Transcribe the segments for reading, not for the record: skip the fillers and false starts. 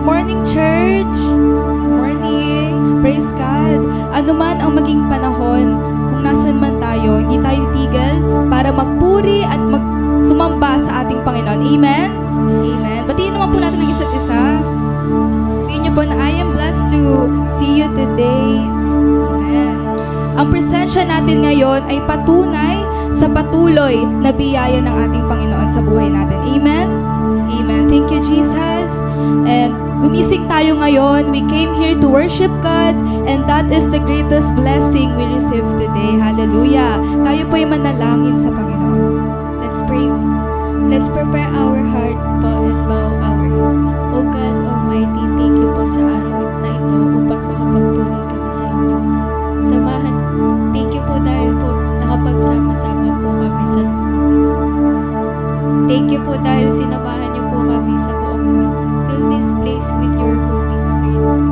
Good morning, church! Good morning! Praise God! Ano man ang maging panahon, kung nasan man tayo, hindi tayo titigil para magpuri at sumamba sa ating Panginoon. Amen? Amen. Batiin naman po natin ang isa't isa. Sabihin niyo po na I am blessed to see you today. Amen. Ang presensya natin ngayon ay patunay sa patuloy na biyaya ng ating Panginoon sa buhay natin. Amen? Amen. Thank you, Jesus. And gumising tayo ngayon. We came here to worship God and that is the greatest blessing we receive today. Hallelujah. Tayo po ay manalangin sa Panginoon. Let's pray. Let's prepare our heart po and bow our head. O God Almighty, thank you po sa araw na ito upang makapagpuri kami sa inyo. Samahan, thank you po dahil po nakapagsama-sama po kami sa ito. Thank you po dahil sinamahan niyo po kami sa buong week. Fill this place with your Holy Spirit.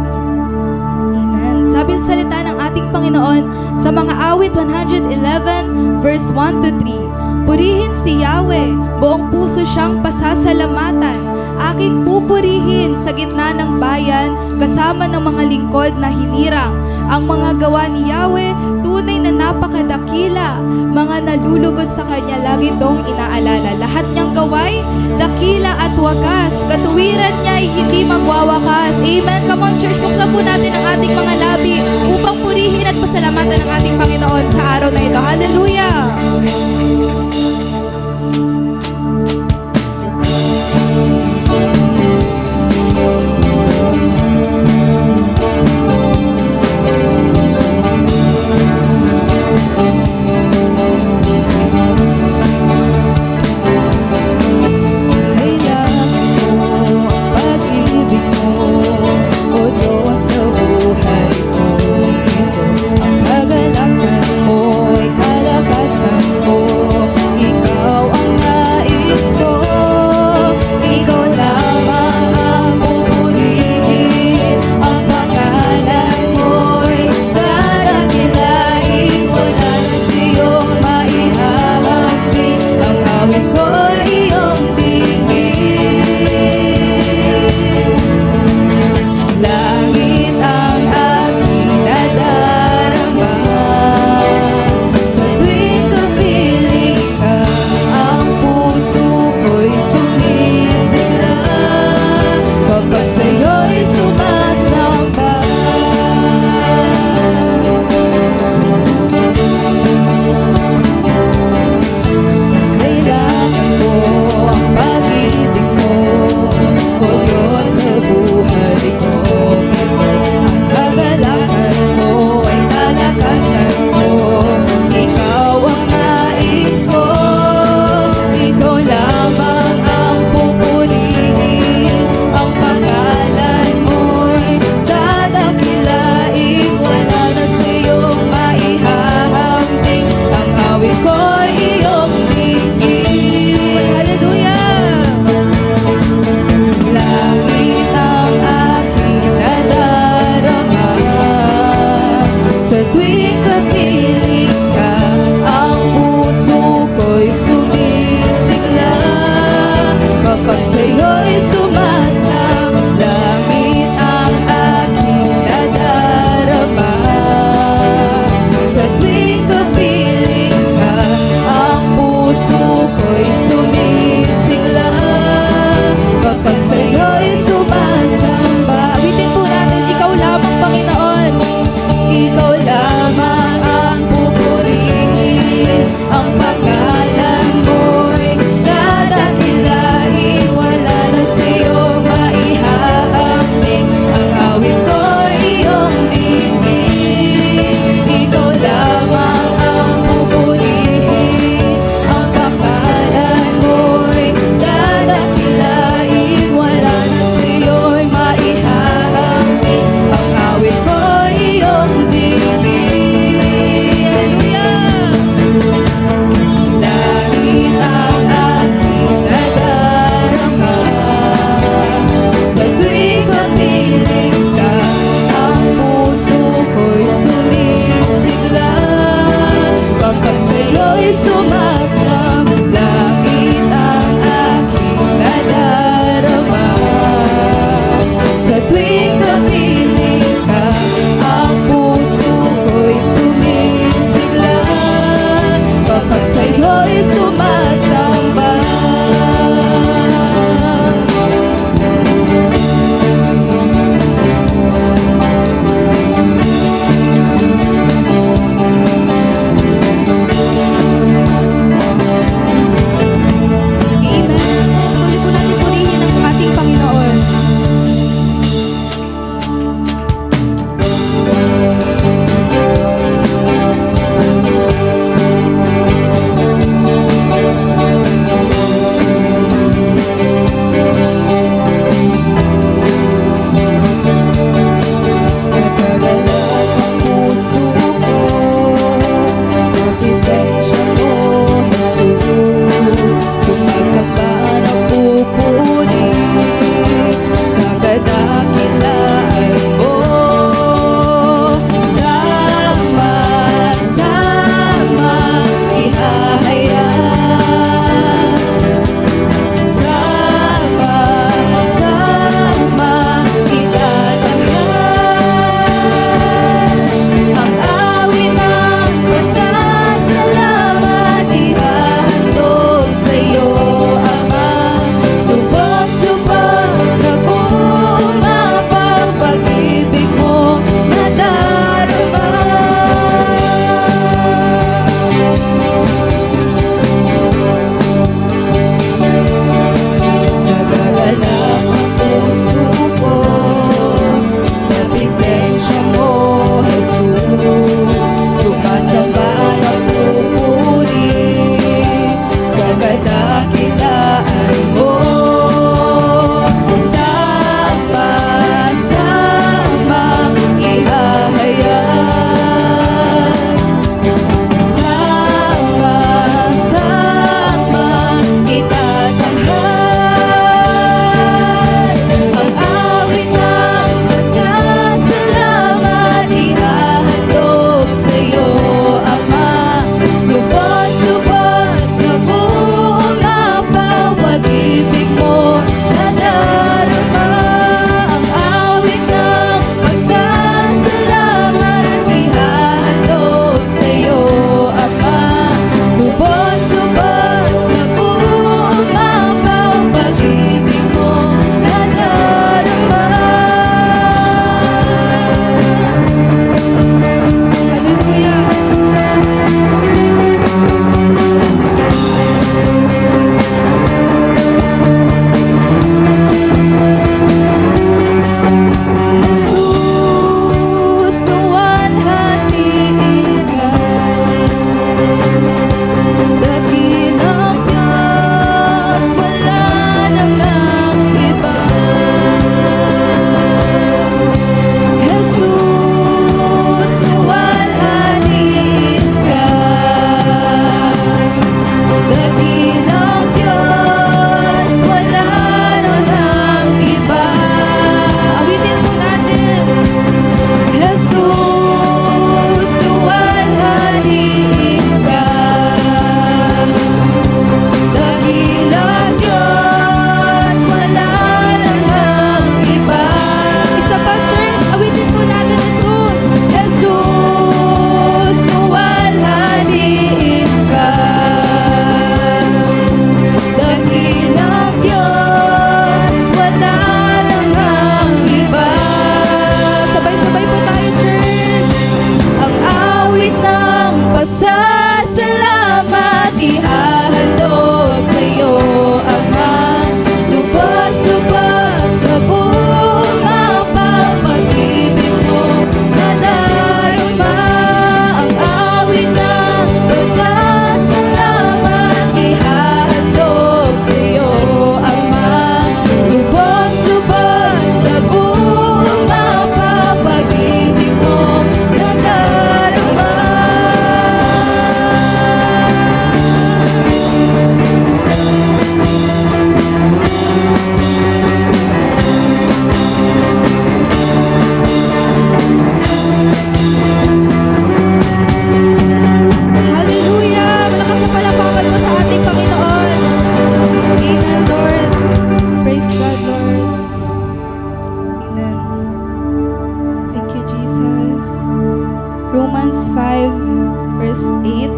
Amen. Sabi sa salita ng ating Panginoon sa mga awit 111 verse 1 to 3. Purihin si Yahweh, buong puso siyang pasasalamatan. Aking pupurihin sa gitna ng bayan, kasama ng mga lingkod na hinirang. Ang mga gawa ni Yahweh, tunay na napakadakila. Mga nalulugod sa Kanya, lagi dong inaalala. Lahat niyang gaway, dakila at wagas. Katuwiran niya ay hindi magwawakas. Amen. Come on, church, buksan po natin ang ating mga labi upang purihin at pasalamatan ang ating Panginoon sa araw na ito. Hallelujah! verse 8,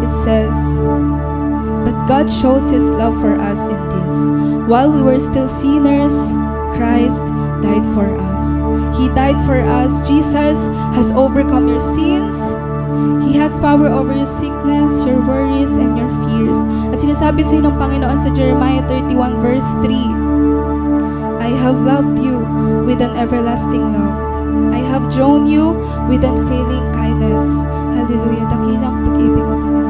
it says, "But God shows His love for us in this: while we were still sinners, Christ died for us." He died for us. Jesus has overcome your sins. He has power over your sickness, your worries, and your fears. At sinasabi sa ng Panginoon sa Jeremiah 31 verse 3, "I have loved you with an everlasting love. I have drawn you with unfailing kindness." Hallelujah. Dakilang pag-ibig mo, Panginoon.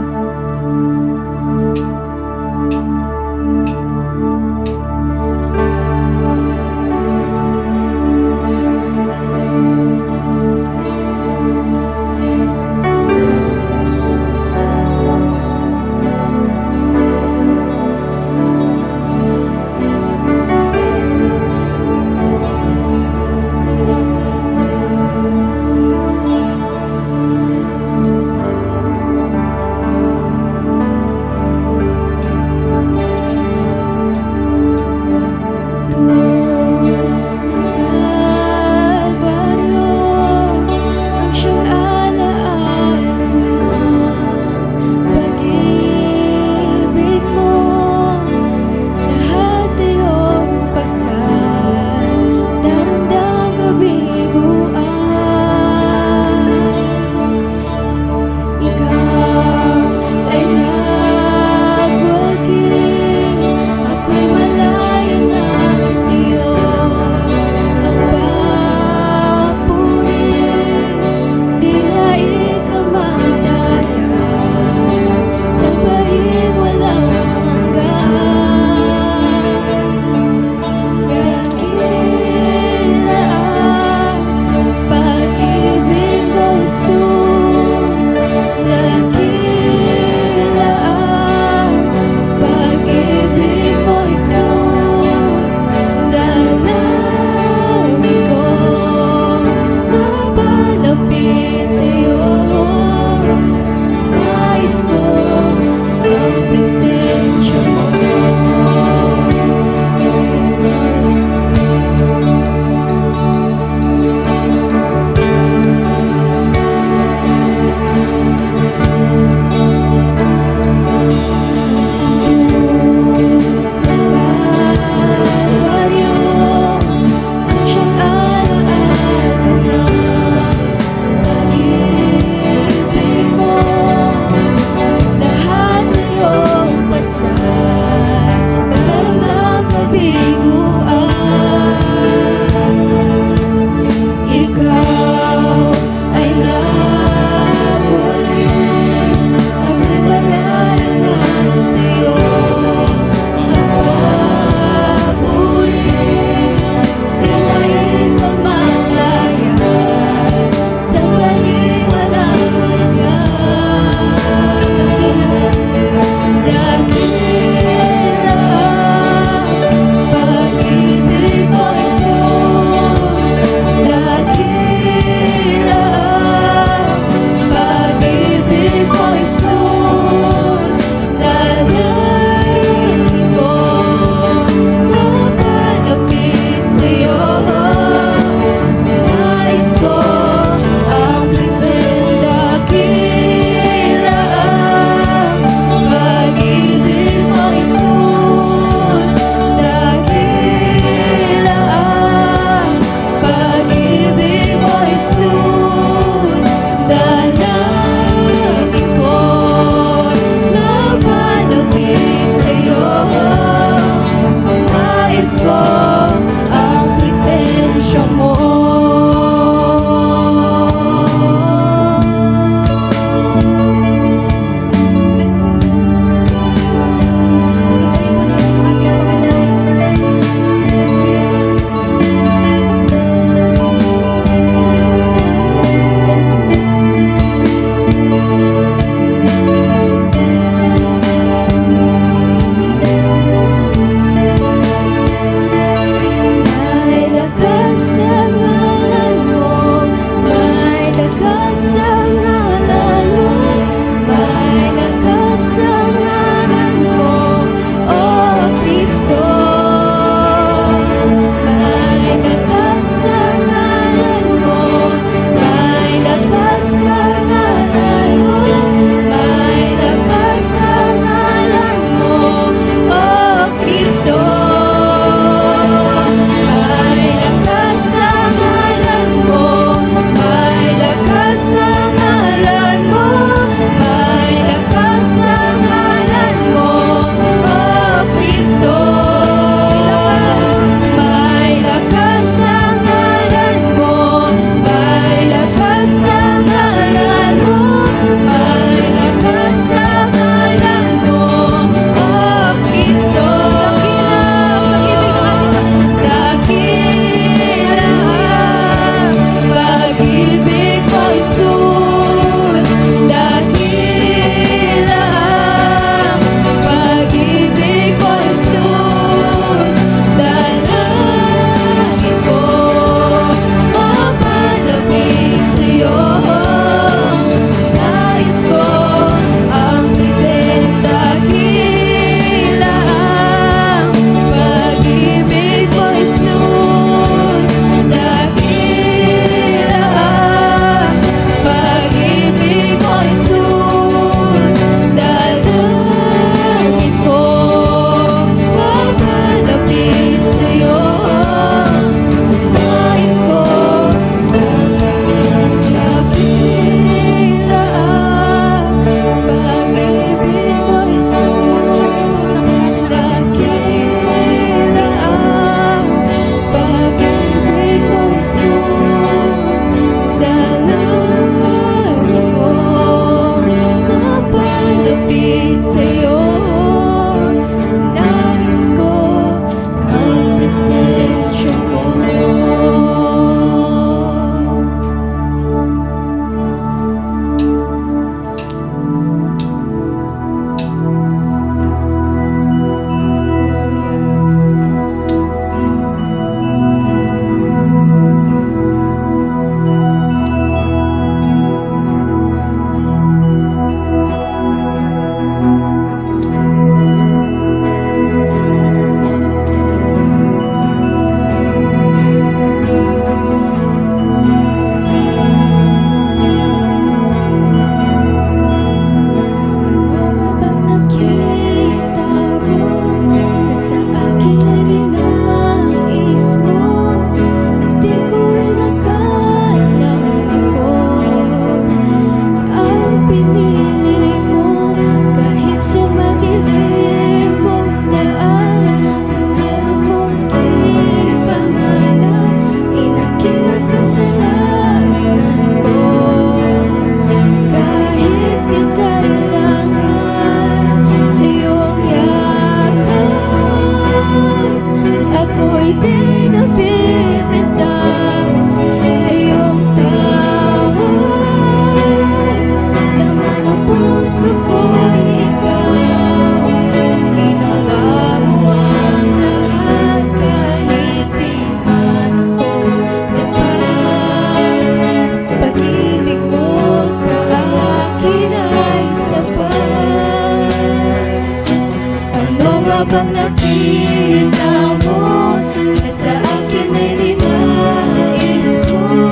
habang nakita mo na sa akin ay ninais mo,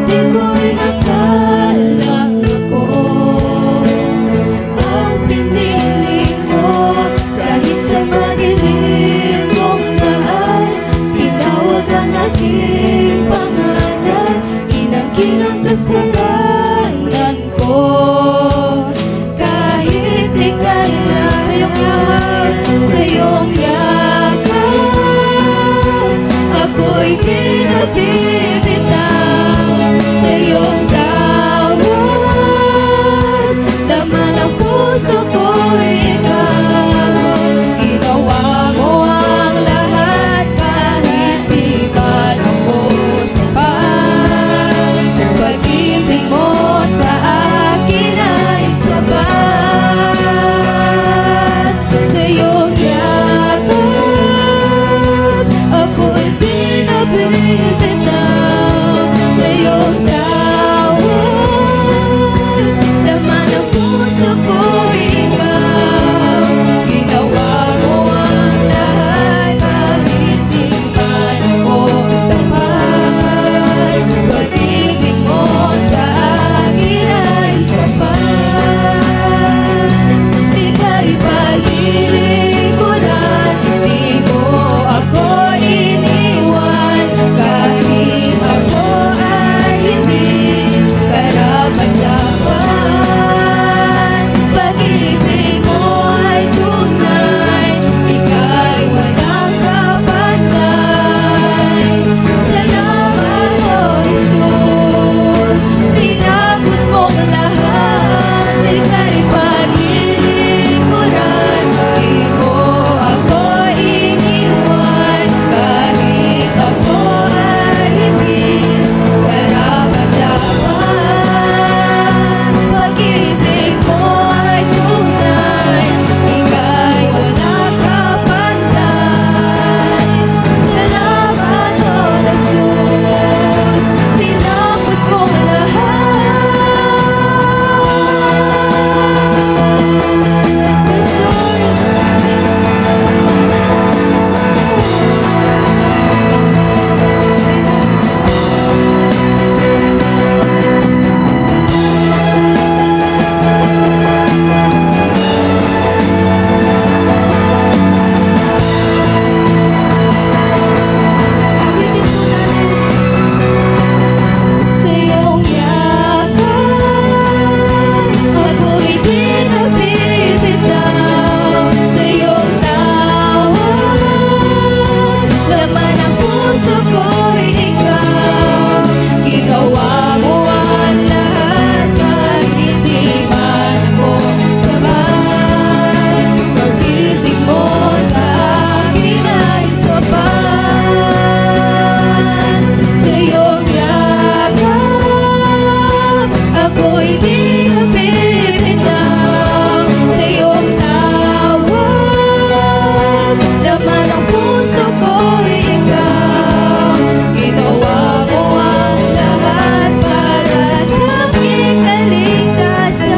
di ko'y nakala ko ang pinili mo. Kahit sa madilim mong daan, tinawag ang aking pangalan, inangkin ang kasalanan ko. Kahit di kailan sa iyong yakap, ako'y di nabibitaw sa iyong tawag. Laman ang puso ko'y ikaw, ginawa mo ang lahat kahit di man ako tapat. Pag-ibig mo sa akin ay sapat. Sa iyong yakap, ako'y di nabibitaw sa iyong tawag. Laman ang puso ko'y ikaw, ginawa mo ang lahat kahit di man ako tapat. Pag-ibig mo sa akin ay sapat. Ika'y palilingkuran, di mo ako iniwan. Kahit ako ay hindi karapat-dapat, pag-ibig mo ay tunay, ika'y walang kapantay. Salamat, O Jesus, tinapos mong lahat. Ika'y palilingkuran, di mo ako iniwan. Kahit ako ay hindi karapat-dapat, pag-ibig mo ay tunay, ika'y walang kapantay. Salamat, O Jesus, tinapos mong lahat. Yes, sa iyong yakap, ako'y di nabibitaw sa iyong tawag. Laman ang puso ko'y ikaw, ginawa mo ang lahat kahit di man ako tapat. Pag-ibig mo sa akin ay sapat. Sa iyong yakap, ako'y di nabibitaw sa iyong tawag. Laman ang puso ko'y ikaw, ginawa mo ang lahat para sa aking kaligtasan.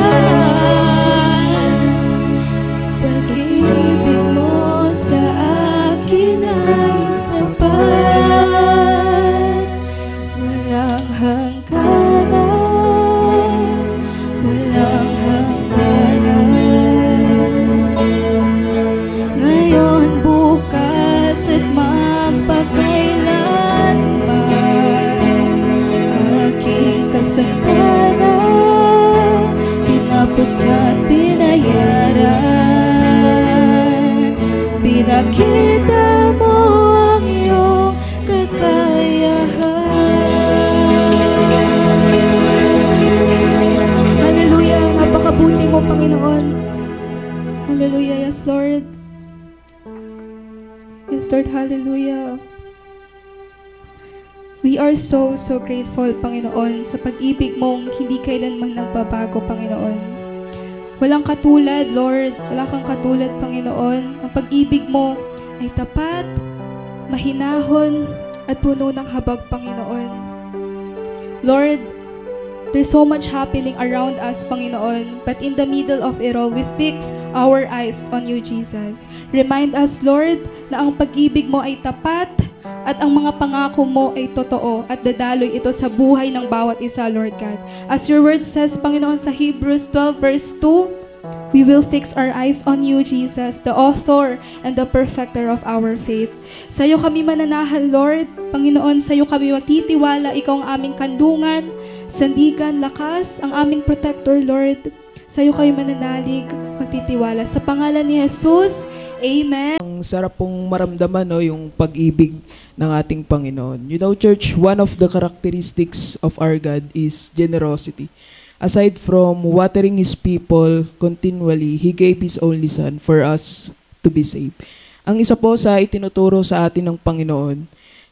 Pag-ibig mo sa akin ay sapat. Walang hangganan, walang hangganan. Ngayon, bukas at magpakailanman, aking kasalanan tinapos at binayaran. Pinakita mo ang iyong kakayahan. Hallelujah, napakabuti mo, Panginoon. Hallelujah, yes Lord. Yes Lord, hallelujah. We are so grateful, Panginoon, sa pag-ibig mong hindi kailanman nagbabago, Panginoon. Walang katulad, Lord. Wala kang katulad, Panginoon. Ang pag-ibig mo ay tapat, mahinahon, at puno ng habag, Panginoon. Lord, There's so much happening around us, Panginoon. But in the middle of it all, we fix our eyes on you, Jesus. Remind us, Lord, na ang pag-ibig mo ay tapat at ang mga pangako mo ay totoo at dadaloy ito sa buhay ng bawat isa, Lord God. As your word says, Panginoon, sa Hebrews 12 verse 2, we will fix our eyes on you, Jesus, the author and the perfecter of our faith. Sa iyo kami mananahan, Lord. Panginoon, sa iyo kami magtitiwala. Ikaw ang aming kandungan, sandigan, lakas, ang aming protector, Lord. Sa iyo kayo mananalig, magtitiwala. Sa pangalan ni Jesus, Amen. Ang sarap pong maramdaman, no, yung pag-ibig ng ating Panginoon. You know, church, one of the characteristics of our God is generosity. Aside from watering His people continually, He gave His only Son for us to be saved. Ang isa po sa itinuturo sa atin ng Panginoon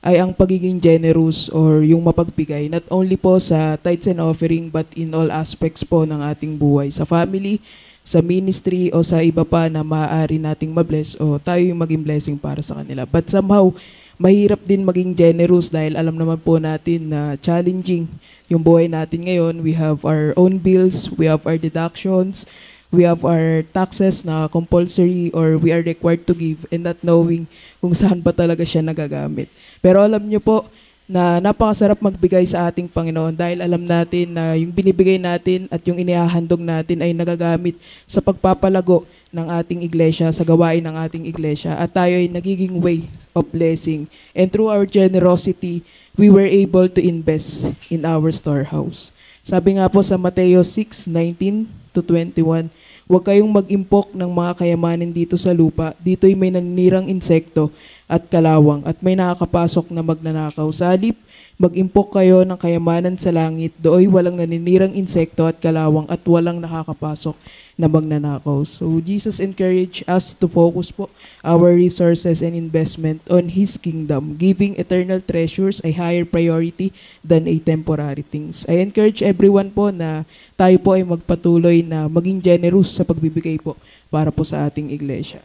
ay ang pagiging generous or yung mapagbigay, not only po sa tithes and offering but in all aspects po ng ating buhay, sa family, sa ministry o sa iba pa na maaari nating mabless o tayo yung maging blessing para sa kanila. But somehow, mahirap din maging generous dahil alam naman po natin na challenging yung buhay natin ngayon. We have our own bills, we have our deductions, we have our taxes na compulsory or we are required to give and not knowing kung saan pa talaga siya nagagamit. Pero alam nyo po na napakasarap magbigay sa ating Panginoon dahil alam natin na yung binibigay natin at yung inihahandog natin ay nagagamit sa pagpapalago ng ating iglesia, sa gawain ng ating iglesia at tayo ay nagiging way of blessing. And through our generosity, we were able to invest in our storehouse. Sabi nga po sa Mateo 6:19-21, huwag kayong mag-impok ng mga kayamanin dito sa lupa. Dito'y may naninirang insekto at kalawang at may nakakapasok na magnanakaw. Sa halip, mag-impok kayo ng kayamanan sa langit. Dooy walang naninirang insekto at kalawang at walang nakakapasok na magnanakaw. So Jesus encouraged us to focus po our resources and investment on His kingdom, giving eternal treasures a higher priority than a temporary things. I encourage everyone po na tayo po ay magpatuloy na maging generous sa pagbibigay po para po sa ating iglesia.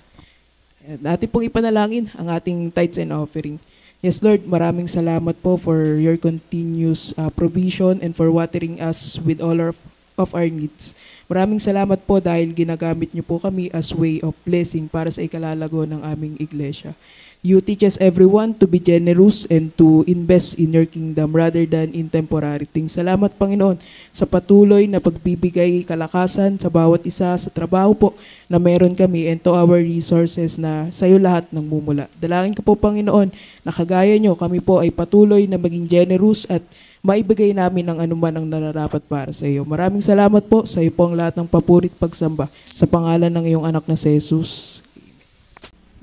At natin pong ipanalangin ang ating tithes and offering. Yes, Lord, maraming salamat po for your continuous provision and for watering us with all of our needs. Maraming salamat po dahil ginagamit niyo po kami as way of blessing para sa ikalalago ng aming iglesia. You teach us everyone to be generous and to invest in your kingdom rather than in temporary things. Salamat, Panginoon, sa patuloy na pagbibigay kalakasan sa bawat isa sa trabaho po na meron kami and to our resources na sa iyo lahat ng mumula. Dalangin ko po, Panginoon, na kagaya nyo, kami po ay patuloy na maging generous at maibigay namin ang anuman ang nararapat para sa iyo. Maraming salamat po sa iyo po ang lahat ng papurit pagsamba sa pangalan ng iyong anak na si Jesus.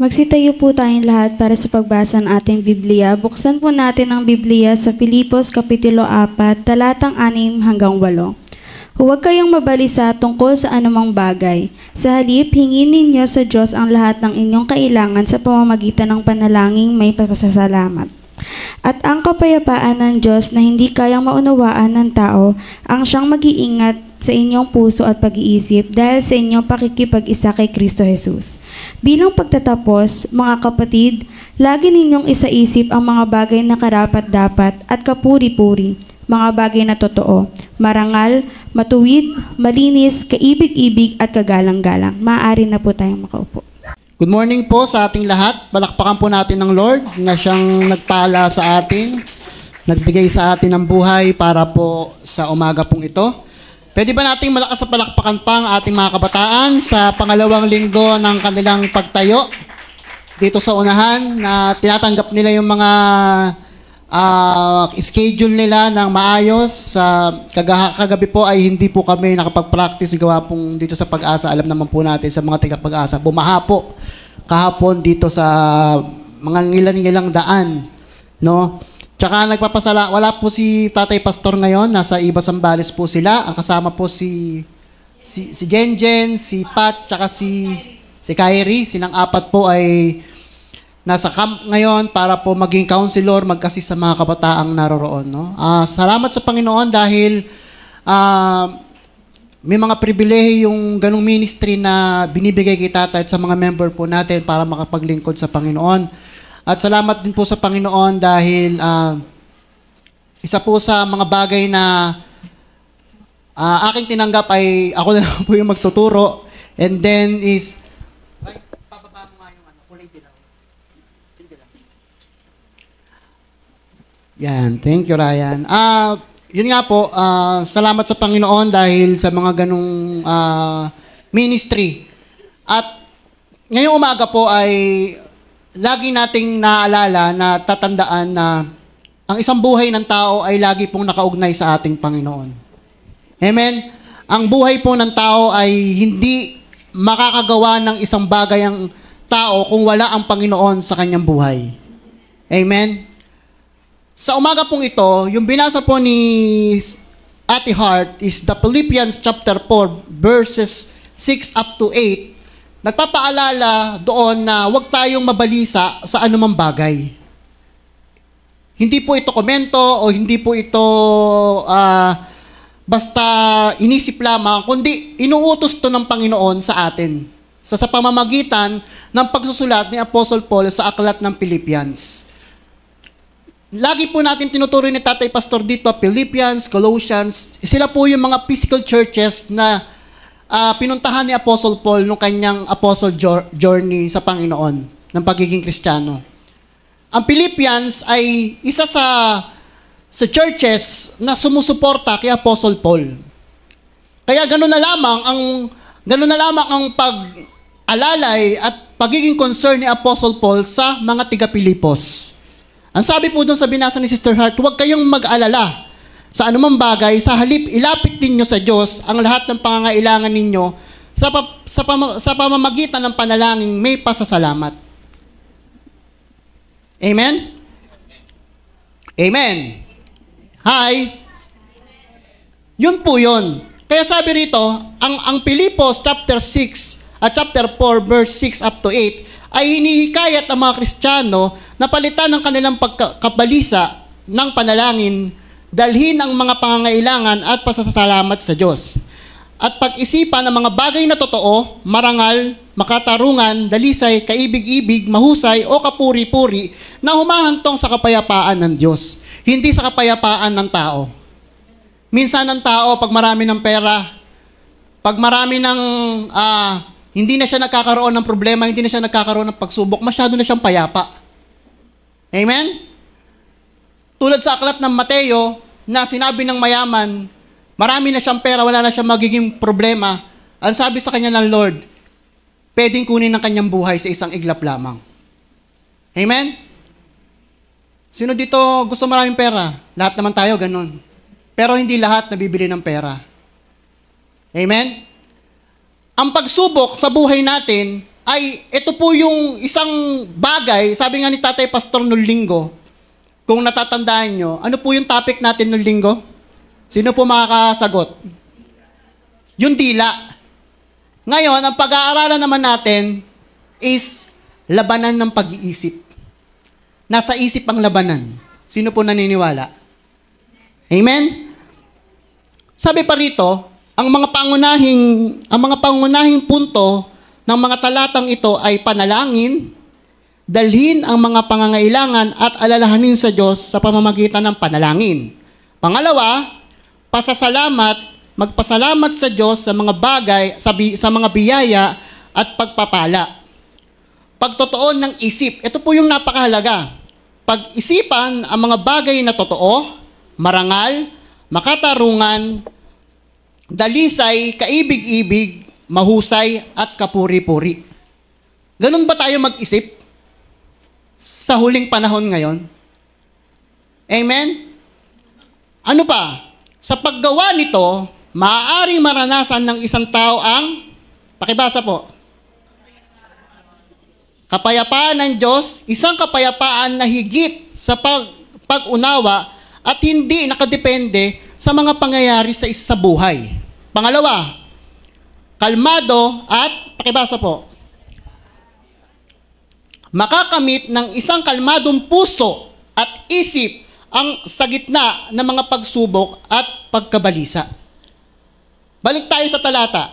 Magsitayo po tayong lahat para sa pagbasa ng ating Biblia. Buksan po natin ang Biblia sa Filipos Kapitulo 4, talatang 6 hanggang 8. Huwag kayong mabalisa tungkol sa anumang bagay. Sa halip, hingin ninyo sa Diyos ang lahat ng inyong kailangan sa pamamagitan ng panalangin may pasasalamat. At ang kapayapaan ng Diyos na hindi kayang maunawaan ng tao, ang siyang mag-iingat sa inyong puso at pag-iisip dahil sa inyong pakikipag-isa kay Kristo Jesus. Bilang pagtatapos, mga kapatid, lagi ninyong isaisip ang mga bagay na karapat-dapat at kapuri-puri, mga bagay na totoo, marangal, matuwid, malinis, kaibig-ibig at kagalang-galang. Maaari na po tayong makaupo. Good morning po sa ating lahat. Palakpakan po natin ng Lord na siyang nagpala sa atin, nagbigay sa atin ng buhay para po sa umaga pong ito. Pwede ba nating malakas sa palakpakan pa ang ating mga kabataan sa pangalawang linggo ng kanilang pagtayo dito sa unahan na tinatanggap nila yung mga schedule nila ng maayos. Kagabi po ay hindi po kami nakapag-practice gawa pong dito sa Pag-asa. Alam naman po natin sa mga taga Pag-asa, bumaha po kahapon dito sa mga ilang daan, no? Tsaka wala po si Tatay Pastor ngayon, nasa Iba Zambales po sila. Ang kasama po si Genjen, si Pat, tsaka si Kyrie. Silang apat po ay nasa camp ngayon para po maging counselor, mag-assist sa mga kabataang naroroon. No? Salamat sa Panginoon dahil may mga pribilehe yung ganong ministry na binibigay kay Tatay at sa mga member po natin para makapaglingkod sa Panginoon. At salamat din po sa Panginoon dahil isa po sa mga bagay na aking tinanggap ay ako na lang po yung magtuturo. And then is, ay, pababa mo nga yung kulay dilaw. Yan, thank you Ryan. Yun nga po, salamat sa Panginoon dahil sa mga ganong ministry. At ngayong umaga po ay lagi nating naalala na tatandaan na ang isang buhay ng tao ay lagi pong nakaugnay sa ating Panginoon. Amen? Ang buhay po ng tao ay hindi makakagawa ng isang bagay ang tao kung wala ang Panginoon sa kanyang buhay. Amen? Sa umaga pong ito, yung binasa po ni Ate Hart is the Philippians chapter 4 verses 6 up to 8. Nagpapaalala doon na huwag tayong mabalisa sa anumang bagay. Hindi po ito komento o hindi po ito basta inisip lamang, kundi inuutos to ng Panginoon sa atin sa pamamagitan ng pagsusulat ni Apostle Paul sa aklat ng Philippians. Lagi po natin tinuturo ni Tatay Pastor dito, Philippians, Colossians, sila po yung mga physical churches na pinuntahan ni Apostle Paul nung kanyang apostle journey sa Panginoon ng pagiging Kristiyano. Ang Philippians ay isa sa churches na sumusuporta kay Apostle Paul. Kaya ganoon na lamang ang pag-alalay at pagiging concern ni Apostle Paul sa mga taga-Pilipos. Ang sabi po doon sa binasa ni Sister Hart, huwag kayong mag-alala sa anumang bagay, sa halip ilapit ninyo sa Diyos ang lahat ng pangangailangan ninyo sa pamamagitan ng panalangin may pasasalamat. Amen? Amen. Hi. Yun po yun. Kaya sabi rito, ang Pilipos chapter 6 at chapter 4 verse 6 up to 8 ay hinihikayat ang mga Kristiyano na palitan ng kanilang pagkabalisa ng panalangin, dalhin ang mga pangangailangan at pasasalamat sa Diyos. At pag-isipan ang mga bagay na totoo, marangal, makatarungan, dalisay, kaibig-ibig, mahusay o kapuri-puri na humahantong sa kapayapaan ng Diyos, hindi sa kapayapaan ng tao. Minsan ang tao, pag marami ng pera, pag marami ng hindi na siya nagkakaroon ng problema, hindi na siya nagkakaroon ng pagsubok, masyado na siyang payapa. Amen? Tulad sa aklat ng Mateo, na sinabi ng mayaman, marami na siyang pera, wala na siyang magiging problema. Ang sabi sa kanya ng Lord, pwedeng kunin ng kanyang buhay sa isang iglap lamang. Amen? Sino dito gusto maraming pera? Lahat naman tayo, ganun. Pero hindi lahat nabibili ng pera. Amen? Ang pagsubok sa buhay natin ay ito po yung isang bagay, sabi nga ni Tatay Pastor nung linggo, kung natatandaan nyo, ano po yung topic natin nung linggo? Sino po makakasagot? Yung dila. Ngayon, ang pag-aaralan naman natin is labanan ng pag-iisip. Nasa isip ang labanan. Sino po naniniwala? Amen? Sabi pa rito, ang mga pangunahing punto ng mga talatang ito ay panalangin, dalhin ang mga pangangailangan at alalahanin sa Diyos sa pamamagitan ng panalangin. Pangalawa, magpasalamat sa Diyos sa mga bagay, sa mga biyaya at pagpapala. Pagtotoo ng isip, ito po yung napakahalaga. Pag-isipan ang mga bagay na totoo, marangal, makatarungan, dalisay, kaibig-ibig, mahusay, at kapuri-puri. Ganun ba tayo mag-isip sa huling panahon ngayon? Amen? Ano pa? Sa paggawa nito, maaaring maranasan ng isang tao ang, pakibasa po, kapayapaan ng Diyos, isang kapayapaan na higit sa pag-unawa at hindi nakadepende sa mga pangyayari sa buhay. Pangalawa, kalmado at, pakibasa po, makakamit ng isang kalmadong puso at isip ang sa gitna ng mga pagsubok at pagkabalisa. Balik tayo sa talata.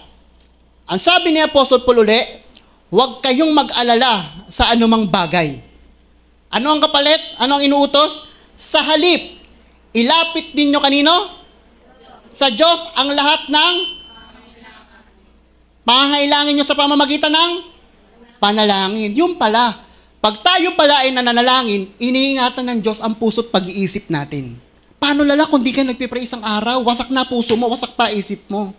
Ang sabi ni Apostle Paul uli, huwag kayong mag-alala sa anumang bagay. Ano ang kapalit? Ano ang inuutos? Sa halip, ilapit ninyo kanino? sa Diyos ang lahat ng pangangailangan nyo sa pamamagitan ng panalangin. Yung pala, pag tayo pala ay nananalangin, iniingatan ng Diyos ang puso't pag-iisip natin. Paano lala kung di ka nagpipray isang araw? Wasak na puso mo, wasak pa isip mo.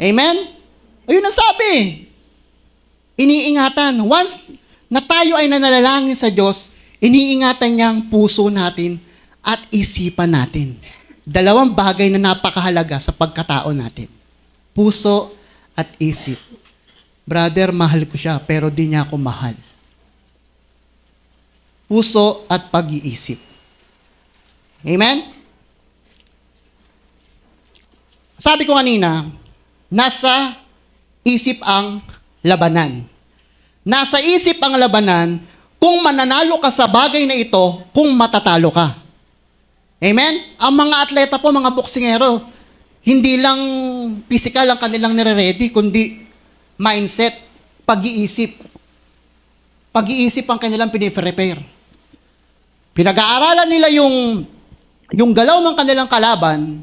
Amen? Ayun ang sabi. Iniingatan. Once na tayo ay nananalangin sa Diyos, iniingatan niya ang puso natin at isipan natin. Dalawang bagay na napakahalaga sa pagkatao natin. Puso at isip. Brother, mahal ko siya, pero di niya ako mahal. Puso at pag-iisip. Amen? Sabi ko kanina, nasa isip ang labanan. Nasa isip ang labanan kung mananalo ka sa bagay na ito, kung matatalo ka. Amen? Ang mga atleta po, mga boksingero, hindi lang physical ang kanilang nire-ready, kundi mindset, pag-iisip. Pag-iisip ang kanilang piniprepare. Pinag-aaralan nila yung galaw ng kanilang kalaban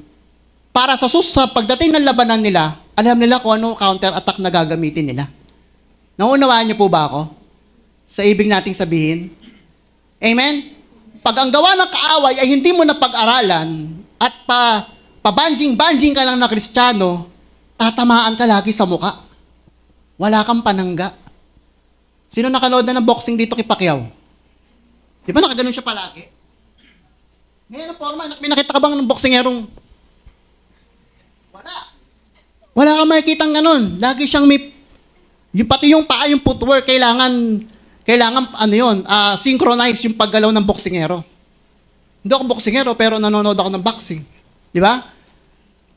para sa pagdating ng labanan nila, alam nila kung ano counter-attack na gagamitin nila. Naunawaan niyo po ba ako? Sa ibig nating sabihin? Amen? Pag ang gawa ng kaaway ay hindi mo na pag-aralan at pabanjing-banjing ka lang na Kristiyano, tatamaan ka lagi sa muka. Wala kang panangga. Sino nakanood na ng boxing dito kay Pacquiao? Di ba nakaganon siya palagi? Ngayon ang forma, may nakita ka bang ng boksingerong? Wala. Wala kang makikitang ganon. Lagi siyang pati yung paa, yung footwork, kailangan synchronize yung paggalaw ng boksingero. Hindi ako boksingero, pero nanonood ako ng boxing. Di ba?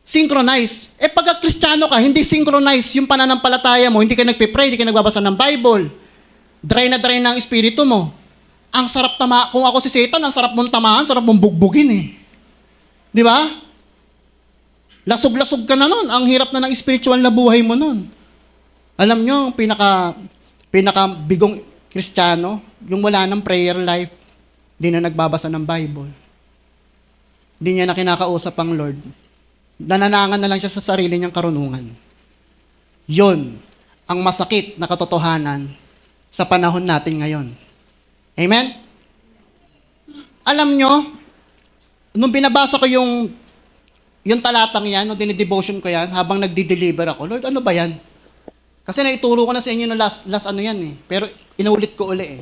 Synchronize. Pag Kristiyano ka, hindi synchronize yung pananampalataya mo, hindi ka nagpe-pray, hindi ka nagbabasa ng Bible. Dry na dry na ang espiritu mo. Ang sarap kung ako si Satan, ang sarap mong tamahan, sarap mong bugbugin eh. Di ba? Lasog-lasog ka na nun. Ang hirap na ng spiritual na buhay mo nun. Alam nyo, pinaka-bigong Kristiyano, yung wala ng prayer life, di na nagbabasa ng Bible. Di niya na kinakausap ang Lord. Nananangan na lang siya sa sarili niyang karunungan. Yun ang masakit na katotohanan sa panahon natin ngayon. Amen? Alam nyo, nung binabasa ko yung talatang yan, nung dinidevotion ko yan, habang nagdi-deliver ako, Lord, ano ba yan? Kasi naituro ko na sa inyo na last ano yan eh. Pero inulit ko uli eh.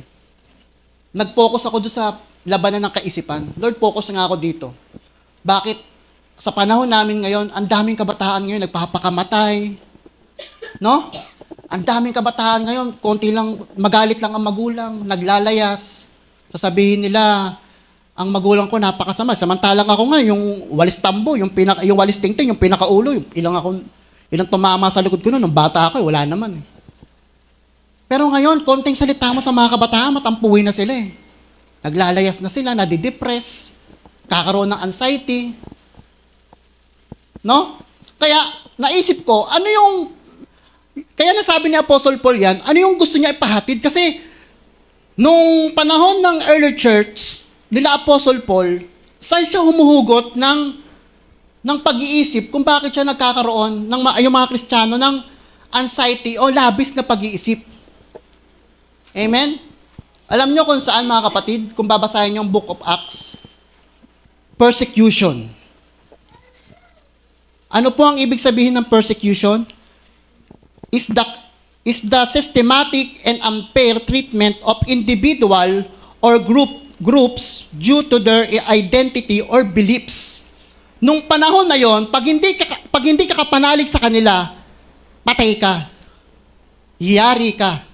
Nag-focus ako doon sa labanan ng kaisipan. Lord, focus nga ako dito. Bakit? Sa panahon namin ngayon, ang daming kabataan ngayon nagpapakamatay. No? Ang daming kabataan ngayon, konti lang, magalit lang ang magulang, naglalayas. Sasabihin nila, ang magulang ko napakasama. Samantalang ako nga, yung walis tambo, yung walis tingting, yung pinakaulo, ilang tumama sa likod ko noon, nung bata ako, wala naman eh. Pero ngayon, konting salita mo sa mga kabataan, matampuhin na sila eh. Naglalayas na sila, nadidepress, kakaroon ng anxiety. No? Kaya, naisip ko, kaya nasabi ni Apostle Paul yan, ano yung gusto niya ipahatid? Kasi, nung panahon ng early church, nila Apostle Paul, saan siya humuhugot ng pag-iisip kung bakit siya nagkakaroon yung mga Kristiyano ng anxiety o labis na pag-iisip. Amen? Alam niyo kung saan, mga kapatid, kung babasahin niyo ang Book of Acts? Persecution. Ano po ang ibig sabihin ng persecution? Is the systematic and unfair treatment of individual or groups due to their identity or beliefs. Nung panahon na yon, pag hindi ka kapanalig sa kanila, patay ka. Yari ka.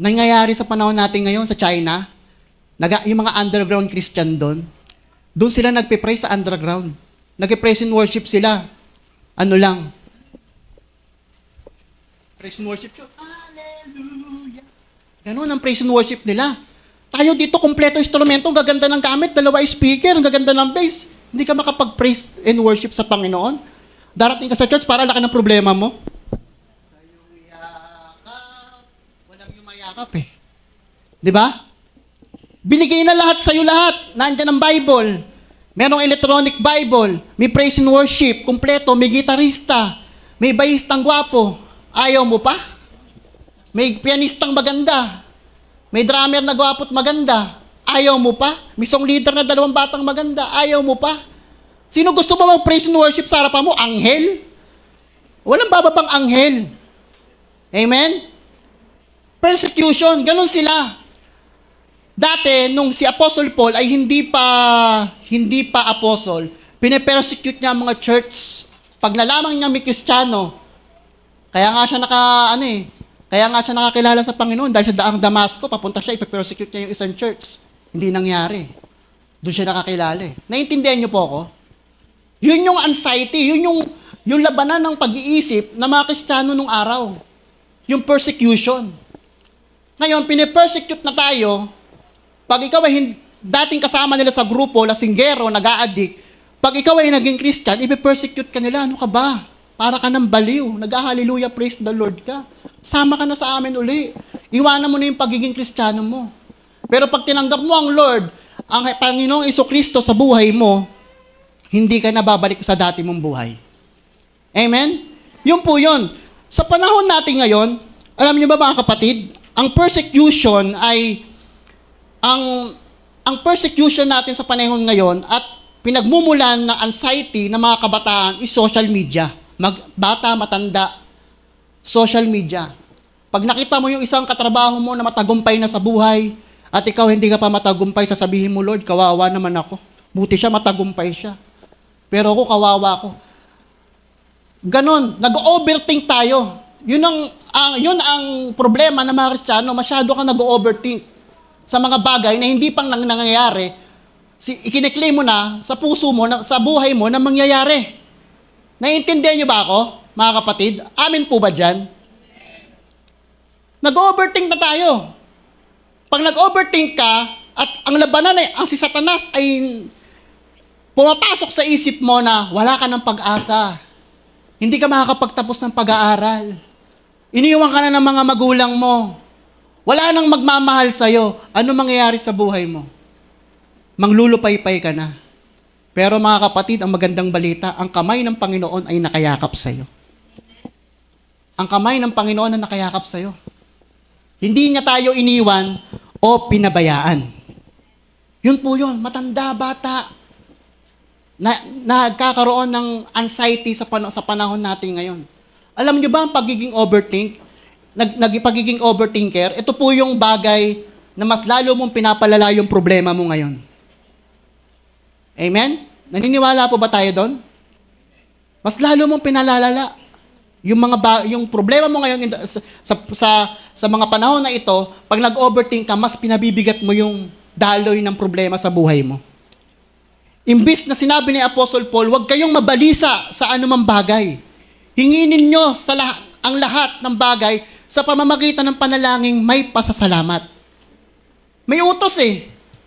Nangyayari sa panahon natin ngayon sa China, yung mga underground Christian doon sila nagpe-pray sa underground. Nagpe-praise and worship sila. Ano lang? Praise and worship yun. Hallelujah. Ganun ang praise and worship nila. Tayo dito, kompleto instrumento, ang gaganda ng gamit, 2 speaker, ang gaganda ng bass. Hindi ka makapag-praise and worship sa Panginoon. Darating ka sa church, para laki ng problema mo. Sa'yo yakap. Walang yung mayakap eh. Di ba? Binigay na lahat sa'yo lahat. Nandiyan ang Bible. Merong electronic Bible, may praise and worship, kumpleto, may gitarista, may bayistang gwapo. Ayaw mo pa? May pianistang maganda, may drummer na gwapo at maganda. Ayaw mo pa? May song leader na 2 batang maganda. Ayaw mo pa? Sino gusto mo mag-praise and worship sa harapan mo? Anghel? Walang bababang anghel. Amen? Persecution, ganun sila. Dati, nung si Apostle Paul ay hindi pa apostle, pinipersecute niya ang mga church. Pag nalaman niya may Kristiyano, kaya nga siya nakakilala sa Panginoon dahil sa daang Damasco, papunta siya, ipipersecute niya yung isang church. Hindi nangyari. Doon siya nakakilala eh. Naintindihan niyo po ako? Yun yung anxiety, yun yung labanan ng pag-iisip ng mga Kristiyano nung araw. Yung persecution. Ngayon, pinipersecute na tayo. Pag ikaw ay dating kasama nila sa grupo, lasinggero, nag-a-addict, pag ikaw ay naging Christian, ipipersecute ka nila. Ano ka ba? Para ka ng baliw. Nag-hallelujah, praise the Lord ka. Sama ka na sa amin uli. Iwanan mo na yung pagiging Kristiyano mo. Pero pag tinanggap mo ang Lord, ang Panginoong Jesucristo sa buhay mo, hindi ka na babalik sa dati mong buhay. Amen? Yun po yun. Sa panahon natin ngayon, alam niyo ba mga kapatid, ang persecution natin sa panahon ngayon at pinagmumulan ng anxiety ng mga kabataan is social media. Bata, matanda, social media. Pag nakita mo yung isang katrabaho mo na matagumpay na sa buhay at ikaw hindi ka pa matagumpay, sasabihin mo, Lord, kawawa naman ako. Buti siya, matagumpay siya. Pero ako, kawawa ako. Ganon, nag-overthink tayo. Yun ang problema ng mga Kristiyano, masyado ka nag-overthink sa mga bagay na hindi pang nangyayari, ikiniklaim mo na sa puso mo, sa buhay mo na mangyayari. Naiintindihan niyo ba ako, mga kapatid? Amin po ba dyan? Nag-overthink na tayo. Pag nag-overthink ka, at ang labanan ang si Satanas ay pumapasok sa isip mo na wala ka ng pag-asa. Hindi ka makakapagtapos ng pag-aaral. Iniiwan ka na ng mga magulang mo. Wala nang magmamahal sa'yo. Ano mangyayari sa buhay mo? Manglulupaypay ka na. Pero mga kapatid, ang magandang balita, ang kamay ng Panginoon ay nakayakap sa'yo. Ang kamay ng Panginoon ay nakayakap sa'yo. Hindi niya tayo iniwan o pinabayaan. Yun po yun, matanda, bata, nagkakaroon ng anxiety sa panahon natin ngayon. Alam niyo ba ang pagiging pagiging overthinker, ito po yung bagay na mas lalo mong pinapalala yung problema mo ngayon. Amen? Naniniwala po ba tayo doon? Mas lalo mong pinalalala yung problema mo ngayon sa mga panahon na ito, pag nag-overthink ka, mas pinabibigat mo yung daloy ng problema sa buhay mo. Imbis na sinabi ni Apostle Paul, huwag kayong mabalisa sa anumang bagay. Hinginin nyo ang lahat ng bagay sa pamamagitan ng panalangin may pasasalamat. May utos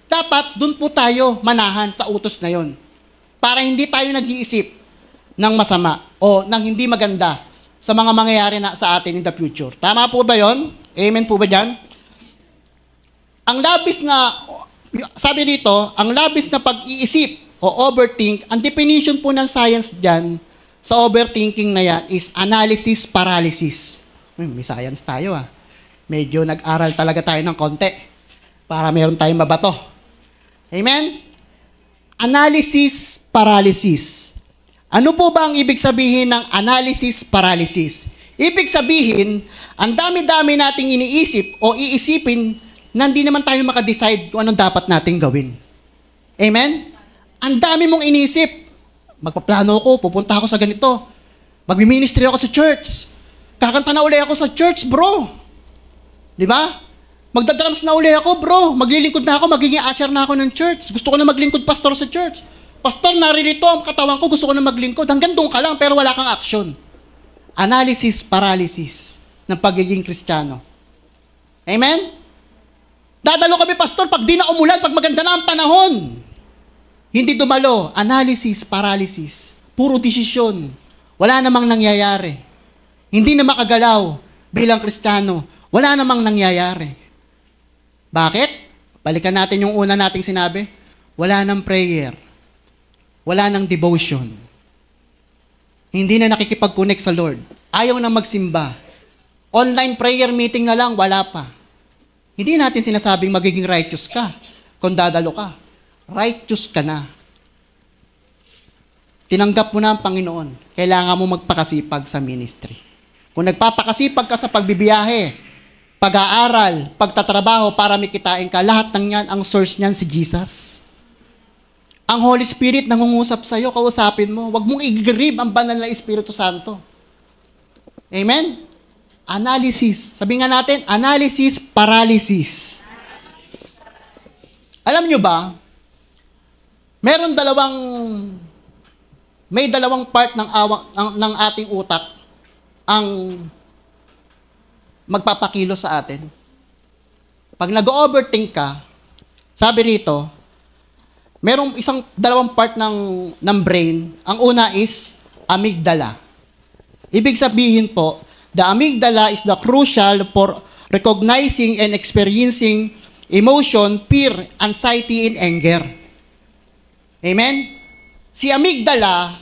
Dapat dun po tayo manahan sa utos na yon. Para hindi tayo nag-iisip ng masama o ng hindi maganda sa mga mangyayari na sa atin in the future. Tama po ba yon? Amen po ba dyan? Sabi dito, ang labis na pag-iisip o overthink, ang definition po ng science dyan sa overthinking na yan is analysis paralysis. May science tayo Medyo nag-aral talaga tayo ng konti para meron tayong mabato. Amen? Analysis paralysis. Ano po ba ang ibig sabihin ng analysis paralysis? Ibig sabihin, ang dami-dami nating iniisip o iisipin na hindi naman tayo makadecide kung anong dapat nating gawin. Amen? Ang dami mong iniisip. Magpaplano ako, pupunta ako sa ganito. Magmi-ministry ako sa church. Kakanta na uli ako sa church, bro. Di ba? Magdadrums na uli ako, bro. Maglilingkod na ako, magiging usher na ako ng church. Gusto ko na maglingkod pastor sa church. Pastor, naririto ang katawan ko, gusto ko na maglingkod. Hanggang doon ka lang, pero wala kang action. Analysis paralysis ng pagiging Kristiyano. Amen? Dadalo kami, pastor, pag di na umulan, pag maganda na ang panahon. Hindi dumalo. Analysis paralysis. Puro desisyon. Wala namang nangyayari. Hindi na makagalaw bilang Kristiyano. Wala namang nangyayari. Bakit? Balikan natin yung una nating sinabi. Wala nang prayer. Wala nang devotion. Hindi na nakikipag-connect sa Lord. Ayaw na magsimba. Online prayer meeting na lang, wala pa. Hindi natin sinasabing magiging righteous ka kung dadalo ka. Righteous ka na. Tinanggap mo na ang Panginoon. Kailangan mo magpakasipag sa ministry. Kung nagpapakasipag ka sa pagbibiyahe, pag-aaral, pagtatrabaho para mikitain ka, lahat ng yan, ang source niyan si Jesus. Ang Holy Spirit nangungusap sa'yo, kausapin mo. Huwag mong i-grieve ang banal na Espiritu Santo. Amen? Analysis. Sabi nga natin, analysis, paralysis. Alam nyo ba, may dalawang part ng ating utak ang magpapakilo sa atin. Pag nag-overthink ka, sabi rito, merong dalawang part ng brain. Ang una is amygdala. Ibig sabihin po, the amygdala is the crucial for recognizing and experiencing emotion, fear, anxiety, and anger. Amen? Si amygdala,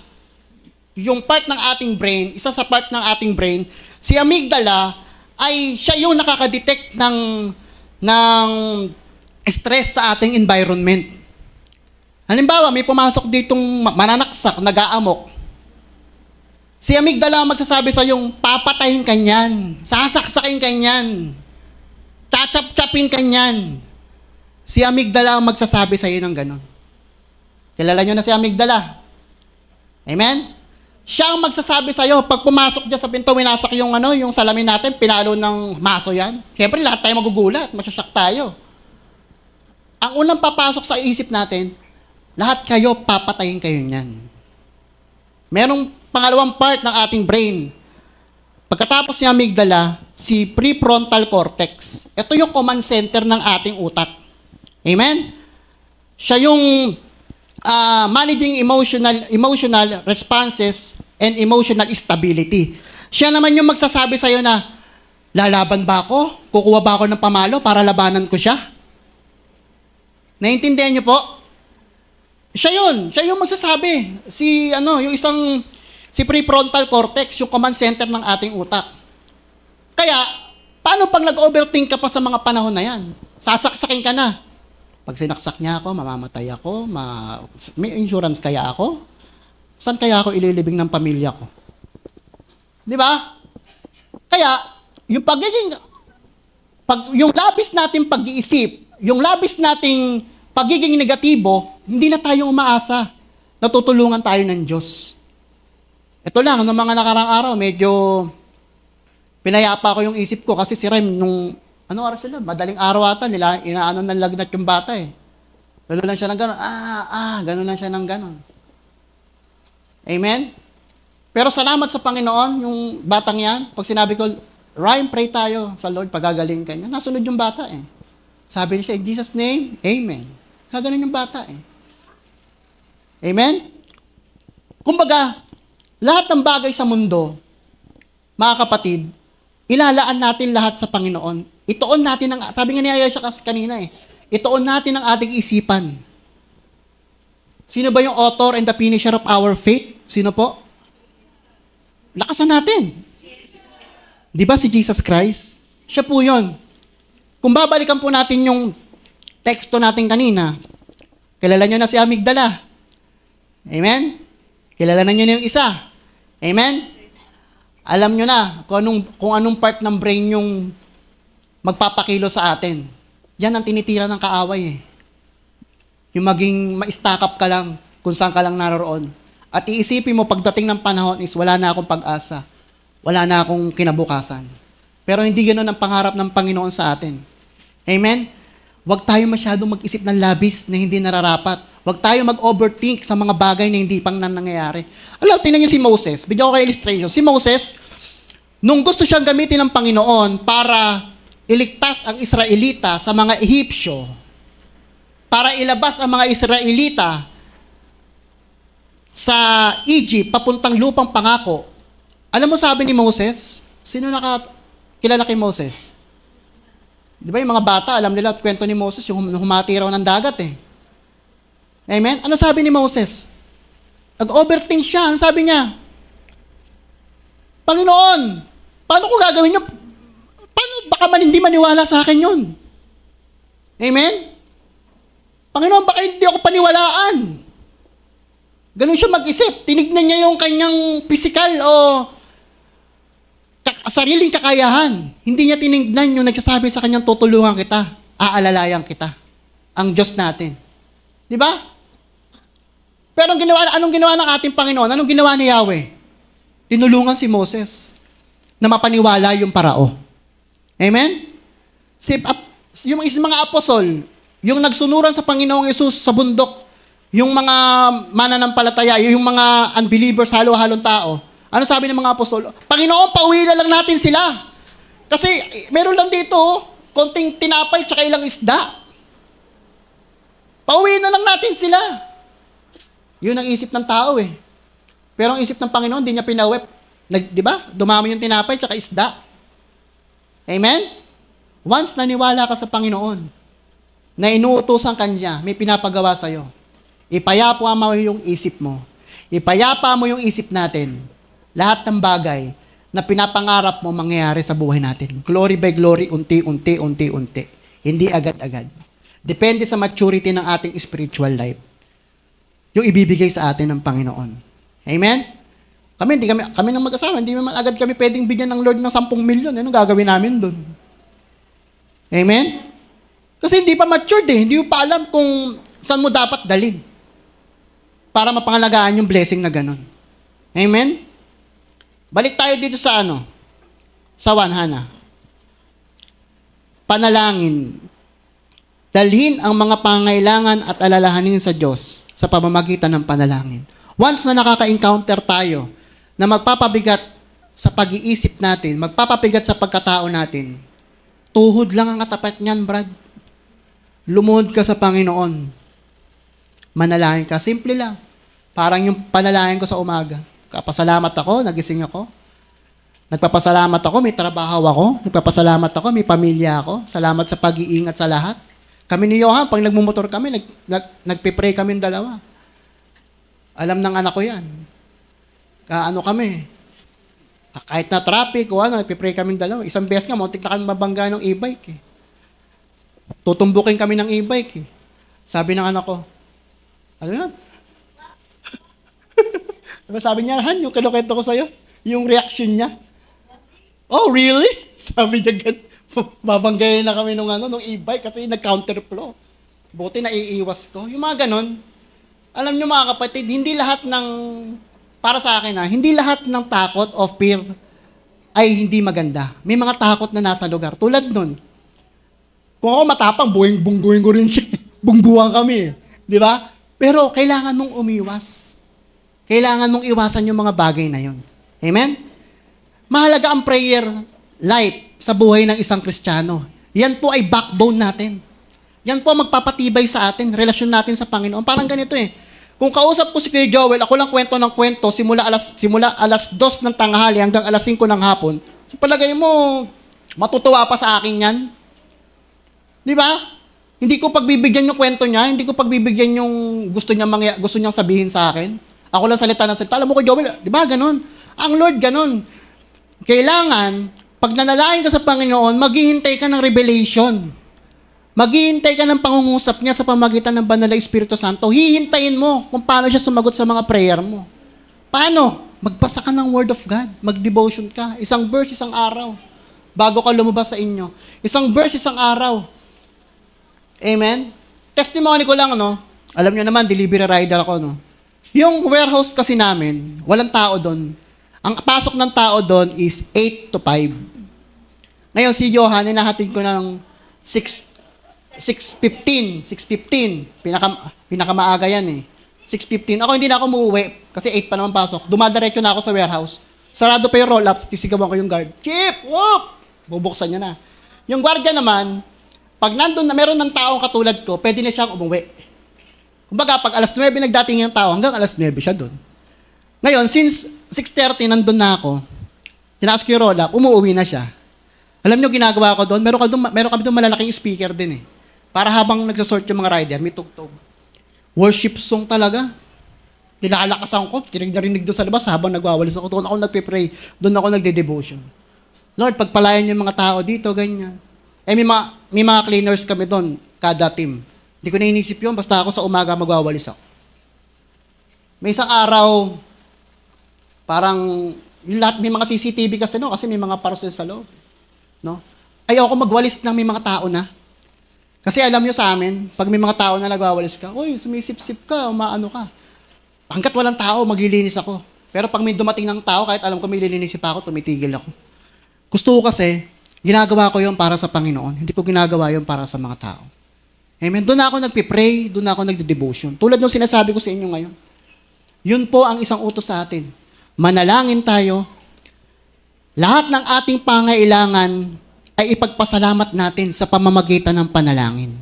yung part ng ating brain, isa sa part ng ating brain, si amygdala ay siya yung nakakadetect ng stress sa ating environment. Halimbawa, may pumasok ditong mananaksak, nag-aamok. Si amygdala magsasabi sa yung papatayin ka niyan, sasaksakin ka niyan, chachap-chapin ka niyan. Si amygdala magsasabi sa iyo ng ganon. Kilala nyo na si amygdala. Amen? Siya ang magsasabi sa iyo, pag pumasok dyan sa pinto, winasak yung salamin natin, pinalo ng maso yan. Siyempre, lahat tayo magugulat, masasyak tayo. Ang unang papasok sa isip natin, lahat kayo, papatayin kayo niyan. Merong pangalawang part ng ating brain. Pagkatapos ni amygdala, si prefrontal cortex. Ito yung command center ng ating utak. Amen? Siya yung managing emotional responses and emotional stability. Siya naman yung magsasabi sa'yo na, lalaban ba ako? Kukuha ba ako ng pamalo para labanan ko siya? Naintindihan niyo po? Siya yung magsasabi. Si prefrontal cortex, yung command center ng ating utak. Kaya, paano pag nag-overthink ka pa sa mga panahon na yan? Sasaksakin ka na. Pag sinaksak niya ako, mamamatay ako, may insurance kaya ako? Saan kaya ako ililibing ng pamilya ko? Di ba? Kaya, yung labis nating pag-iisip, yung labis nating pagiging negatibo, hindi na tayo umaasa. Natutulungan tayo ng Diyos. Ito lang, noong mga nakarang araw, medyo pinayapa ko yung isip ko kasi si Rem, anong oras sila? Madaling araw ata nila, inaano ng lagnat yung bata eh. Gano'n lang siya ng gano'n. Gano'n lang siya ng gano'n. Amen? Pero salamat sa Panginoon, yung batang yan, pag sinabi ko, Ryan, pray tayo sa Lord, pagagaling ka niya. Nasunod yung bata eh. Sabi niya, in Jesus' name, Amen. Gano'n yung bata eh. Amen? Kumbaga, lahat ng bagay sa mundo, mga kapatid, ilalaan natin lahat sa Panginoon. Ituon natin sabi nga ni Ayesha kanina eh, ituon natin ang ating isipan. Sino ba yung author and the finisher of our faith? Sino po? Lakasan natin. Di ba si Jesus Christ? Siya po yun. Kung babalikan po natin yung teksto natin kanina, kilala nyo na si amygdala. Amen? Kilala na nyo na yung isa. Amen? Alam nyo na kung anong part ng brain yung magpapakilo sa atin. Yan ang tinitira ng kaaway eh. Yung maging ma-stack up ka lang kung saan ka lang naroon. At iisipin mo, pagdating ng panahon is wala na akong pag-asa. Wala na akong kinabukasan. Pero hindi ganoon ang pangarap ng Panginoon sa atin. Amen? Huwag tayo masyadong mag-isip ng labis na hindi nararapat. Huwag tayo mag-overthink sa mga bagay na hindi pang nangyayari. Tingnan niyo si Moses. Bigyan ko kayo illustration. Si Moses, nung gusto siyang gamitin ng Panginoon para iligtas ang Israelita sa mga Ehipsyo, para ilabas ang mga Israelita sa Egypt, papuntang lupang pangako. Alam mo sabi ni Moses? Sino kilala kay Moses? Di ba yung mga bata, alam nila at kwento ni Moses, yung humati raw ng dagat eh. Amen? Ano sabi ni Moses? Nag-overthink siya. Ano sabi niya? Panginoon, paano ko gagawin yun? Paano baka hindi maniwala sa akin yun? Amen? Panginoon, baka hindi ako paniwalaan. Ganun siya mag-isip. Tinignan niya yung kanyang physical o sariling kakayahan. Hindi niya tinignan yung nagsasabi sa kanyang tutulungan kita, aalalayan kita. Ang Diyos natin. Di ba? Pero anong ginawa ng ating Panginoon? Anong ginawa ni Yahweh? Tinulungan si Moses na mapaniwala yung parao. Amen? Yung mga apostol, yung nagsunuran sa Panginoong Yesus sa bundok, yung mga mananampalataya, yung mga unbelievers, halo-halong tao, ano sabi ng mga apostol? Panginoon, pauwi na lang natin sila. Kasi meron lang dito, konting tinapay tsaka ilang isda. Pauwi na lang natin sila. Yun ang isip ng tao eh. Pero ang isip ng Panginoon, hindi niya pinauwi. Di ba? Dumami yung tinapay tsaka isda. Amen? Once naniwala ka sa Panginoon, na inuutosan ka niya, may pinapagawa sa'yo, ipayapa mo yung isip mo. Ipayapa mo yung isip natin. Lahat ng bagay na pinapangarap mo mangyayari sa buhay natin. Glory by glory, unti-unti, unti-unti. Hindi agad-agad. Depende sa maturity ng ating spiritual life. Yung ibibigay sa atin ng Panginoon. Amen? Kami ng mag-asawa, hindi naman agad kami pwedeng bigyan ng Lord ng 10 milyon. Anong gagawin namin doon? Amen? Kasi hindi pa matured eh. Hindi mo pa alam kung saan mo dapat dalhin para mapangalagaan yung blessing na ganun. Amen? Balik tayo dito sa sa 1, Hana. Panalangin. Dalhin ang mga pangailangan at alalahanin sa Diyos sa pamamagitan ng panalangin. Once na nakaka-encounter tayo na magpapabigat sa pag-iisip natin, magpapabigat sa pagkatao natin, tuhod lang ang katapat niyan, Brad. Lumuhod ka sa Panginoon. Manalangin ka. Simple lang. Parang yung panalangin ko sa umaga. Kapasalamat ako, nagising ako. Nagpapasalamat ako, may trabaho ako. Nagpapasalamat ako, may pamilya ako. Salamat sa pag-iingat sa lahat. Kami ni Johan, pag nagmumotor kami, nagpipray kami dalawa. Alam ng anak ko yan. Kami. Kahit na traffic o nagpipray kami dalawa. Isang beses nga, muntik na kami mabangga ng e-bike. Tutumbukin kami ng e-bike. Sabi ng anak ko, ano yan? Sabi niya, Han, yung kinukwento ko sa'yo, yung reaction niya. Oh, really? Sabi niya, babanggayin na kami nung e-bike kasi nag-counterflow. Buti na iiwas ko. Yung mga ganon, alam niyo mga kapatid, hindi lahat ng, para sa akin hindi lahat ng takot o fear ay hindi maganda. May mga takot na nasa lugar. Tulad nun, kung ako matapang, bungguhin ko rin siya. Bungguhan kami. Di ba? Pero kailangan mong umiwas. Kailangan mong iwasan yung mga bagay na yun. Amen? Mahalaga ang prayer life sa buhay ng isang Kristiyano. Yan po ay backbone natin. Yan po ang magpapatibay sa atin, relasyon natin sa Panginoon. Parang ganito eh. Kung kausap ko si Kuya Joel, ako lang kwento ng kwento, simula alas 2 ng tanghali hanggang alas 5 ng hapon, sa palagay mo, matutuwa pa sa akin yan? Di ba? Hindi ko pagbibigyan yung kwento niya, hindi ko pagbibigyan yung gusto niyang sabihin sa akin. Ako lang salita ng salita. Alam mo ko, Joel, di ba ganun? Ang Lord ganun. Kailangan, pag nanalangin ka sa Panginoon, maghihintay ka ng revelation. Maghihintay ka ng pangungusap niya sa pamagitan ng Banal na Espiritu Santo. Hihintayin mo kung paano siya sumagot sa mga prayer mo. Paano? Magbasa ka ng Word of God. Mag-devotion ka. Isang verse, isang araw. Bago ka lumabas sa inyo. Isang verse, isang araw. Amen? Testimony ko lang, alam niyo naman, delivery rider ako, Yung warehouse kasi namin, walang tao doon. Ang pasok ng tao doon is 8 to 5. Ngayon, si Johan, hinahatid ko ng 6:15. Pinakamaaga yan eh. 6:15. Ako hindi na ako umuwi kasi 8 pa naman pasok. Dumadiretso na ako sa warehouse. Sarado pa yung roll-ups. Tisigawan ko yung guard. Chip! Whoop! Bubuksan niya na. Yung guardia naman, pag nandun na meron ng taong katulad ko, pwede na siyang umuwi. Kumbaga, pag alas 9 nagdating yung tao, hanggang alas 9 siya doon. Ngayon, since 6:30 nandun na ako, tinaas ko yung roll-up, umuwi na siya. Alam niyo ginagawa ko doon? Meron kami doon malalaking speaker din eh. Para habang nagsasort yung mga rider, may tugtog. Worship song talaga. Nilalakasan ko, narinig doon sa labas habang nagwawalis ako. Doon ako nagpe-pray, doon ako nagde-devotion. Lord, pagpalayan yung mga tao dito, ganyan. May mga cleaners kami doon, kada team. Hindi ko na inisip yun, basta ako sa umaga magwawalis ako. May isang araw, parang, yung lahat, may mga CCTV kasi kasi may mga parcel sa loob. No? Ayaw ako magwalis ng may mga tao na. Kasi alam nyo sa amin, pag may mga tao na nagwawalis ka, uy, sumisip-sip ka, umaano ka. Hanggat walang tao, maglilinis ako. Pero pag may dumating ng tao, kahit alam ko may lilinis pa ako, tumitigil ako. Gusto ko kasi, ginagawa ko yun para sa Panginoon. Hindi ko ginagawa yun para sa mga tao. Amen? Doon ako nagpipray, doon ako nagde-devotion. Tulad ng sinasabi ko sa inyo ngayon. Yun po ang isang utos sa atin. Manalangin tayo. Lahat ng ating pangailangan ay ipagpasalamat natin sa pamamagitan ng panalangin.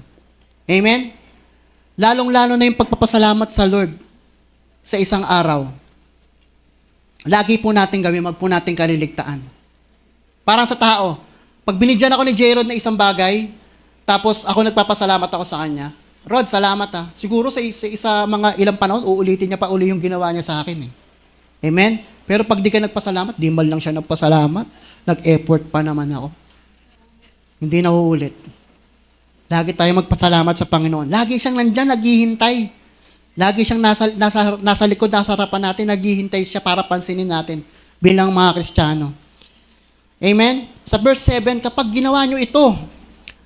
Amen? Lalong-lalo na yung pagpapasalamat sa Lord sa isang araw. Lagi po natin gawin, wag po natin kaliligtaan. Parang sa tao, pag binigyan ako ni J-Rod na isang bagay, tapos ako nagpapasalamat ako sa kanya, Rod, salamat ha. Siguro sa mga ilang panahon, uulitin niya pa uli yung ginawa niya sa akin. Amen? Pero pag di ka nagpasalamat, di man lang siya nagpasalamat, nag-effort pa naman ako. Hindi na uulit. Lagi tayo magpasalamat sa Panginoon. Lagi siyang nandyan, naghihintay. Lagi siyang nasa likod, nasa harapan natin, naghihintay siya para pansinin natin bilang mga Kristiyano. Amen? Sa verse 7, kapag ginawa nyo ito,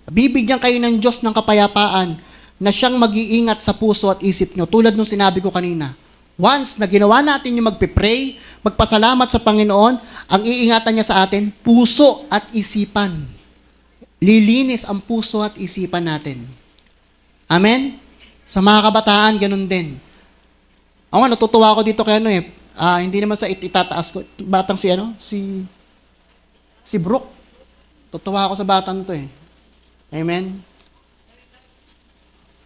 bibigyan kayo ng Diyos ng kapayapaan na siyang mag-iingat sa puso at isip nyo. Tulad nung sinabi ko kanina. Once na ginawa natin yung magpipray, magpasalamat sa Panginoon, ang iingatan niya sa atin, puso at isipan. Lilinis ang puso at isipan natin. Amen? Sa mga kabataan, ganun din. Ako, natutuwa ako dito kay hindi naman sa itataas ko. Batang si Brooke. Tutuwa ako sa batang to Amen?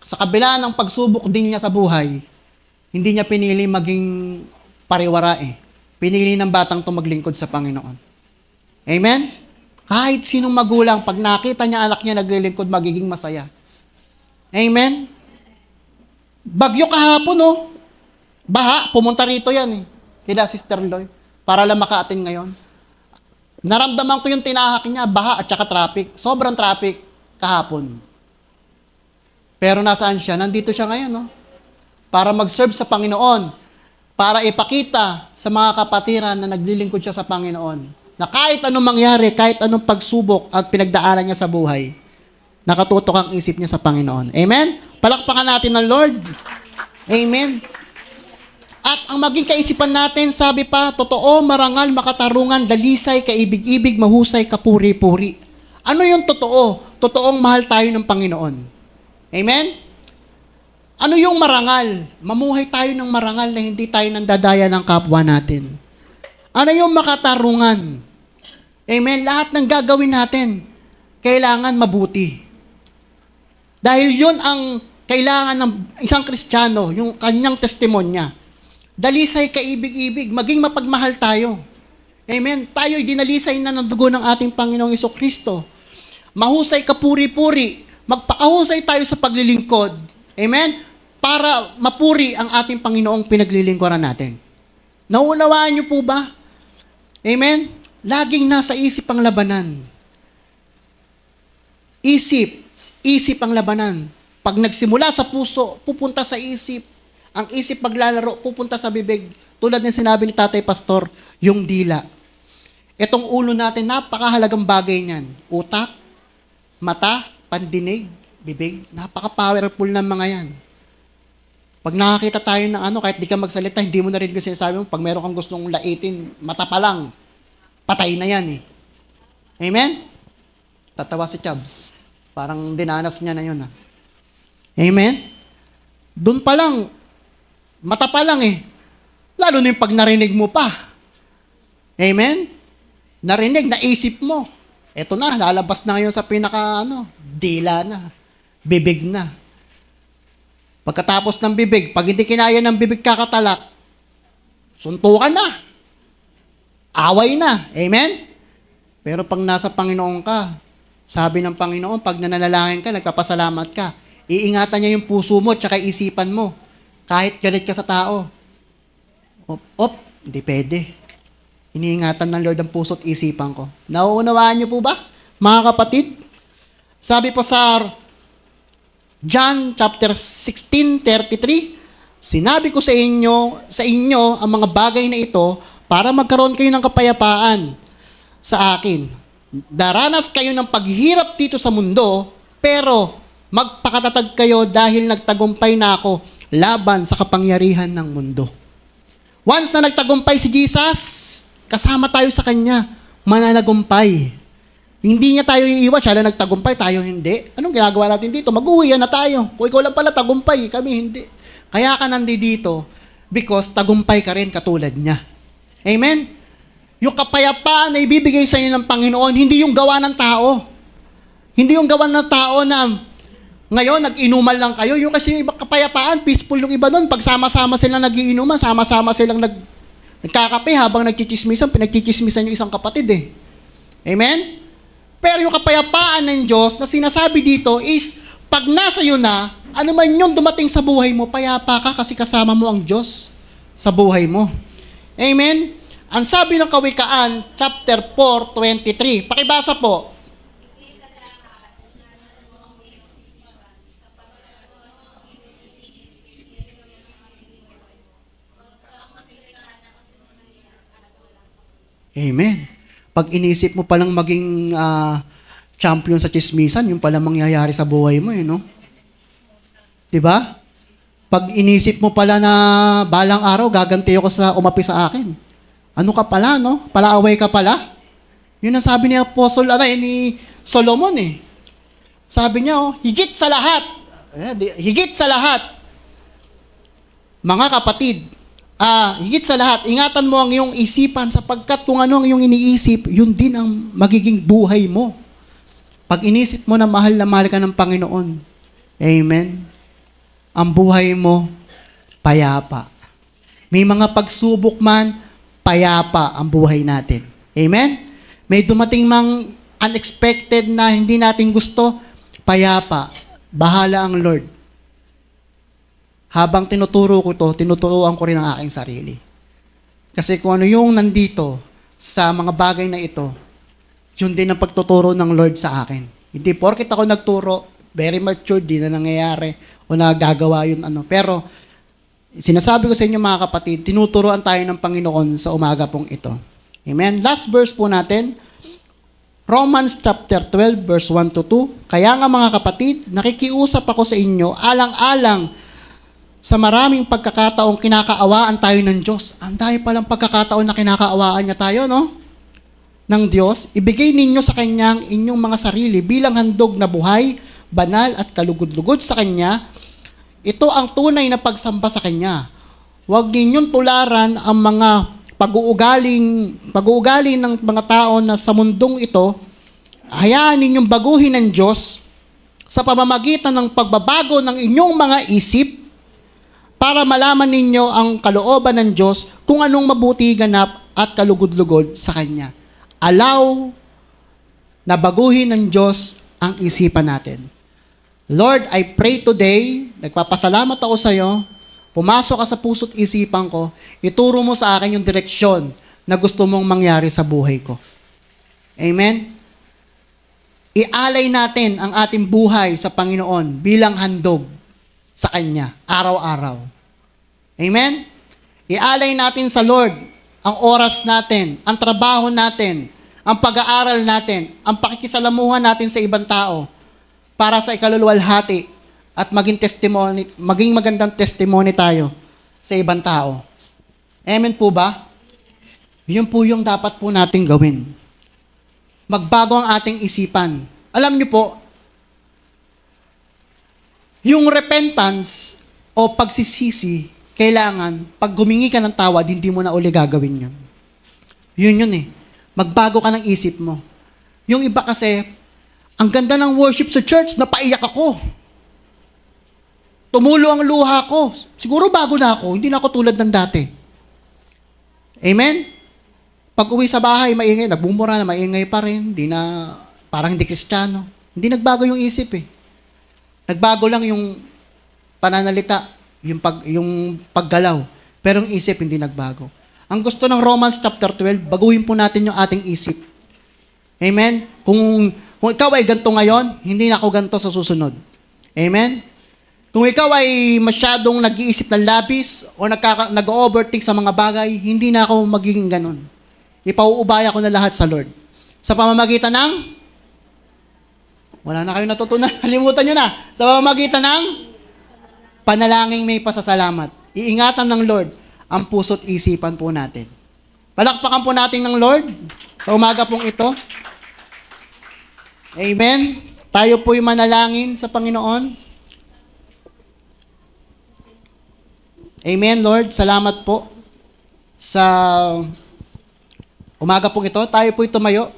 Sa kabila ng pagsubok din niya sa buhay, hindi niya pinili maging pariwara Pinili ng batang to maglingkod sa Panginoon. Amen? Kahit sinong magulang, pag nakita niya anak niya naglilingkod, magiging masaya. Amen? Bagyo kahapon, Baha, pumunta rito yan Kila Sister Loy, para lang maka-attend ngayon. Naramdaman ko yung tinahak niya, baha at saka traffic. Sobrang traffic kahapon. Pero nasaan siya? Nandito siya ngayon, Para mag-serve sa Panginoon. Para ipakita sa mga kapatiran na naglilingkod siya sa Panginoon. Na kahit anong mangyari, kahit anong pagsubok at pinagdaanan niya sa buhay, nakatutok ang isip niya sa Panginoon. Amen? Palakpakan natin ng Lord. Amen. At ang maging kaisipan natin, sabi pa, totoo, marangal, makatarungan, dalisay, kaibig-ibig, mahusay, kapuri-puri. Ano yung totoo? Totoong mahal tayo ng Panginoon. Amen? Ano yung marangal? Mamuhay tayo ng marangal na hindi tayo nandadaya ng kapwa natin. Ano yung makatarungan? Amen? Lahat ng gagawin natin, kailangan mabuti. Dahil yun ang kailangan ng isang Kristiyano, yung kanyang testimonya. Dalisay, kaibig-ibig, maging mapagmahal tayo. Amen? Tayo'y dinalisay na ng dugo ng ating Panginoong Jesucristo. Mahusay, kapuri-puri, magpakahusay tayo sa paglilingkod. Amen? Para mapuri ang ating Panginoong pinaglilingkuran natin. Naunawaan niyo po ba? Amen? Laging nasa isip ang labanan. Isip ang labanan. Pag nagsimula sa puso, pupunta sa isip. Ang isip maglalaro, pupunta sa bibig. Tulad ng sinabi ni Tatay Pastor, yung dila. Itong ulo natin, napakahalagang bagay niyan. Utak, mata, pandinig, bibig. Napaka-powerful ng mga yan. Pag nakakita tayo ng kahit di ka magsalita, hindi mo na rin kasi sinasabi mo, pag meron kang gustong laitin, mata pa lang, patay na yan Amen? Tatawa si Chubbs. Parang dinanas niya na yun Amen? Doon pa lang, mata pa lang Lalo na yung pag narinig mo pa. Amen? Narinig, naisip mo. Eto na, lalabas na ngayon sa dila na, bibig na. Pagkatapos ng bibig, pag hindi kinaya ng bibig kakatalak, suntukan na. Away na. Amen? Pero pag nasa Panginoon ka, sabi ng Panginoon, pag nanalangin ka, nagpapasalamat ka, iingatan niya yung puso mo at saka isipan mo. Kahit galit ka sa tao. Hindi pwede. Iniingatan ng Lord ang puso't isipan ko. Nauunawaan niyo po ba, mga kapatid? Sabi po sa John chapter 16:33, sinabi ko sa inyo ang mga bagay na ito para magkaroon kayo ng kapayapaan sa akin. Daranas kayo ng paghihirap dito sa mundo, pero magpakatatag kayo dahil nagtagumpay na ako laban sa kapangyarihan ng mundo. Once na nagtagumpay si Jesus, kasama tayo sa Kanya, mananagumpay. Hindi niya tayo iiwan, siya lang nagtagumpay, tayo hindi. Anong ginagawa natin dito? Mag-uwi na tayo. Kung ikaw lang pala tagumpay, kami hindi. Kaya ka nandito because tagumpay ka rin katulad niya. Amen? Yung kapayapaan na ibibigay sa inyo ng Panginoon, hindi yung gawa ng tao. Hindi yung gawa ng tao na ngayon, nag-inuman lang kayo. Yung kasi yung iba kapayapaan, peaceful yung iba nun. Pag sama-sama silang nag-iinuman, sama-sama silang nagkakape habang nagchichismisan, pinagchichismisan yung isang kapatid eh. Amen? Pero yung kapayapaan ng Diyos na sinasabi dito is, pag nasa iyo na, ano man yung dumating sa buhay mo, payapa ka kasi kasama mo ang Diyos sa buhay mo. Amen? Ang sabi ng Kawikaan, chapter 4:23. Pakibasa po. Amen. Pag inisip mo palang maging champion sa chismisan, yung palang mangyayari sa buhay mo, no? Diba? Pag inisip mo pala na balang araw, gaganti ako sa umapi sa akin. Ano ka pala, no? Palaaway ka pala? Yun ang sabi ni Apostle, ni Solomon eh. Sabi niya, higit sa lahat, mga kapatid, higit sa lahat, ingatan mo ang iyong isipan sapagkat kung ano ang iyong iniisip, yun din ang magiging buhay mo. Pag inisip mo na mahal ka ng Panginoon, amen, ang buhay mo, payapa. May mga pagsubok man, payapa ang buhay natin. Amen? May dumating mang unexpected na hindi natin gusto, payapa. Bahala ang Lord. Habang tinuturo ko to, tinuturuan ko rin ang aking sarili. Kasi kung ano yung nandito sa mga bagay na ito, yun din ang pagtuturo ng Lord sa akin. Hindi porket ako nagturo, very mature, di na nangyayari o nagagawa yun Pero, sinasabi ko sa inyo mga kapatid, tinuturoan tayo ng Panginoon sa umaga pong ito. Amen? Last verse po natin, Romans chapter 12, verse 1-2. Kaya nga mga kapatid, nakikiusap ako sa inyo, alang-alang sa maraming pagkakataong kinakaawaan tayo ng Diyos. Ang dahil palang pagkakataon na kinakaawaan niya tayo, no? Ng Diyos, ibigay ninyo sa Kanya ang inyong mga sarili bilang handog na buhay, banal at kalugod-lugod sa Kanya. Ito ang tunay na pagsamba sa Kanya. Huwag ninyong tularan ang mga pag-uugali ng mga tao na sa mundong ito. Hayaan ninyong baguhin ng Diyos sa pamamagitan ng pagbabago ng inyong mga isip para malaman ninyo ang kalooban ng Diyos kung anong mabuti, ganap at kalugod-lugod sa Kanya. Allow na baguhin ng Diyos ang isipan natin. Lord, I pray today, nagpapasalamat ako sa iyo, pumasok ka sa puso't isipan ko, ituro mo sa akin yung direksyon na gusto mong mangyari sa buhay ko. Amen? Ialay natin ang ating buhay sa Panginoon bilang handog sa Kanya, araw-araw. Amen? Ialay natin sa Lord ang oras natin, ang trabaho natin, ang pag-aaral natin, ang pakikisalamuhan natin sa ibang tao para sa ikaluluwalhati at maging magandang testimony tayo sa ibang tao. Amen po ba? Yun po yung dapat po natin gawin. Magbago ang ating isipan. Alam niyo po, yung repentance o pagsisisi, kailangan, pag humingi ka ng tawad, hindi mo na uli gagawin yun. Yun eh. Magbago ka ng isip mo. Yung iba kasi, ang ganda ng worship sa church, napaiyak ako. Tumulo ang luha ko. Siguro bago na ako, hindi na ako tulad ng dati. Amen? Pag uwi sa bahay, maingay, nagbumura na, maingay pa rin, parang hindi Kristiyano. Hindi nagbago yung isip eh. Nagbago lang yung pananalita, yung paggalaw. pero ang isip hindi nagbago. Ang gusto ng Romans chapter 12, baguhin po natin yung ating isip. Amen? Kung ikaw ay ganito ngayon, hindi na ako ganito sa susunod. Amen? Kung ikaw ay masyadong nag-iisip ng labis o nag-overthink sa mga bagay, hindi na ako magiging ganun. Ipauubaya ko na lahat sa Lord. Sa pamamagitan ng wala na kayo natutunan. Halimutan nyo na. Sa pamamagitan ng panalangin may pasasalamat. Iingatan ng Lord ang puso't isipan po natin. Palakpakan po natin ng Lord sa umaga pong ito. Amen. Tayo po'y manalangin sa Panginoon. Amen, Lord. Salamat po sa umaga pong ito. Tayo po'y tumayo.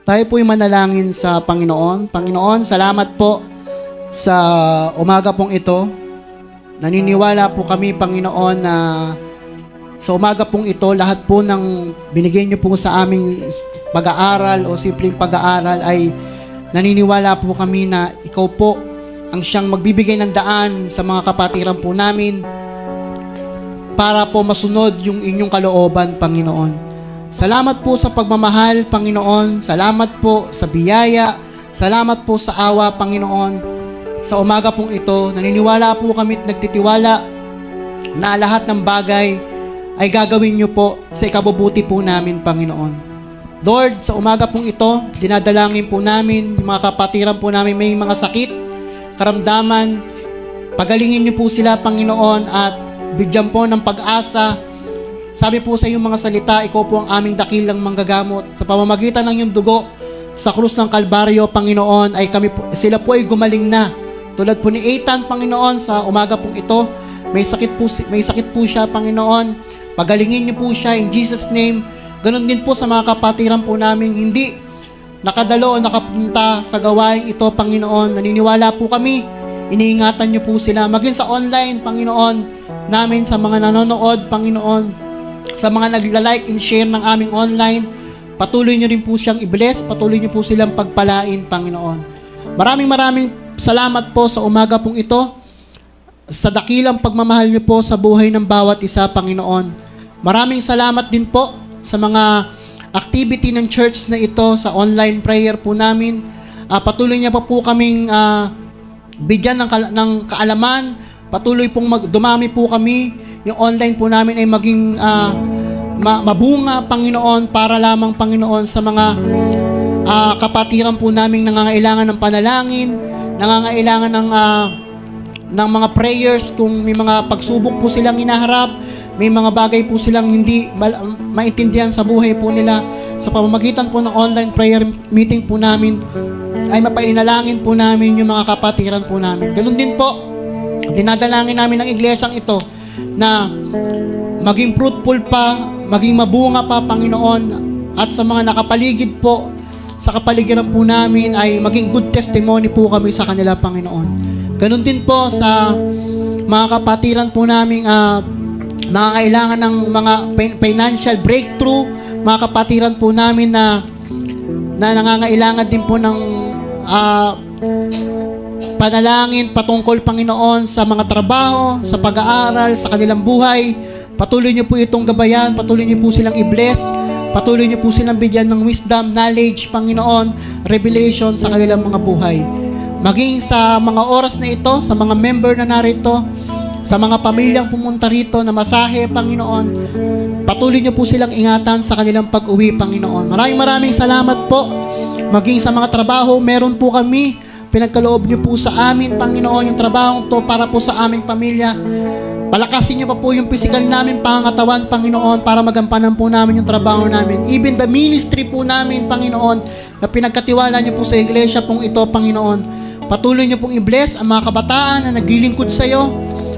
Tayo po'y manalangin sa Panginoon. Panginoon, salamat po sa umaga pong ito. Naniniwala po kami, Panginoon, na sa umaga pong ito, lahat po ng binigay niyo po sa aming pag-aaral o simpleng pag-aaral ay naniniwala po kami na ikaw po ang siyang magbibigay ng daan sa mga kapatiran po namin para po masunod yung inyong kalooban, Panginoon. Salamat po sa pagmamahal, Panginoon. Salamat po sa biyaya. Salamat po sa awa, Panginoon. Sa umaga pong ito, naniniwala po kami at nagtitiwala na lahat ng bagay ay gagawin niyo po sa ikabubuti po namin, Panginoon. Lord, sa umaga pong ito, dinadalangin po namin, yung mga kapatiran po namin may mga sakit, karamdaman. Pagalingin niyo po sila, Panginoon, at bigyan po ng pag-asa. Sabi po sa iyong mga salita, ikaw po ang aming dakilang manggagamot. Sa pamamagitan ng iyong dugo sa krus ng Kalbaryo, Panginoon, ay sila po ay gumaling na. Tulad po ni Ethan, Panginoon, sa umaga pong ito, may sakit po siya, Panginoon. Pagalingin niyo po siya in Jesus' name. Ganon din po sa mga kapatiran po namin hindi nakadalo o nakapunta sa gawain ito, Panginoon. Naniniwala po kami, iniingatan niyo po sila. Maging sa online, Panginoon, namin sa mga nanonood, Panginoon, sa mga nagla-like and share ng aming online, patuloy niyo rin po siyang i-bless, patuloy niyo po silang pagpalain, Panginoon. Maraming salamat po sa umaga pong ito, sa dakilang pagmamahal niyo po sa buhay ng bawat isa, Panginoon. Maraming salamat din po sa mga activity ng church na ito, sa online prayer po namin. Patuloy niya po kaming bigyan ng kaalaman, patuloy pong dumami po kami. Yung online po namin ay maging mabunga, Panginoon, para lamang, Panginoon, sa mga kapatiran po namin nangangailangan ng panalangin, nangangailangan ng mga prayers, kung may mga pagsubok po silang hinaharap, may mga bagay po silang hindi maintindihan sa buhay po nila. Sa pamamagitan po ng online prayer meeting po namin, ay mapainalangin po namin yung mga kapatiran po namin. Ganun din po, dinadalangin namin ng iglesyang ito na maging fruitful pa, maging mabunga pa, Panginoon, at sa mga nakapaligid po, sa kapaligiran po namin ay maging good testimony po kami sa kanila, Panginoon. Ganun din po sa mga kapatiran po namin nakakailangan ng mga financial breakthrough, mga kapatiran po namin na nangangailangan din po ng panalangin patungkol, Panginoon, sa mga trabaho, sa pag-aaral, sa kanilang buhay. Patuloy niyo po itong gabayan, patuloy niyo po silang i-bless, patuloy niyo po silang bigyan ng wisdom, knowledge, Panginoon, revelation sa kanilang mga buhay. Maging sa mga oras na ito, sa mga member na narito, sa mga pamilyang pumunta rito na masahe, Panginoon, patuloy niyo po silang ingatan sa kanilang pag-uwi, Panginoon. Maraming salamat po. Maging sa mga trabaho, meron po kami, pinagkaloob niyo po sa amin, Panginoon, yung trabaho to para po sa aming pamilya. Palakasin niyo pa po yung physical namin pangangatawan, Panginoon, para magampanan po namin yung trabaho namin. Even the ministry po namin, Panginoon, na pinagkatiwala niyo po sa iglesia pong ito, Panginoon. Patuloy niyo pong i-bless ang mga kabataan na naglilingkod sa iyo.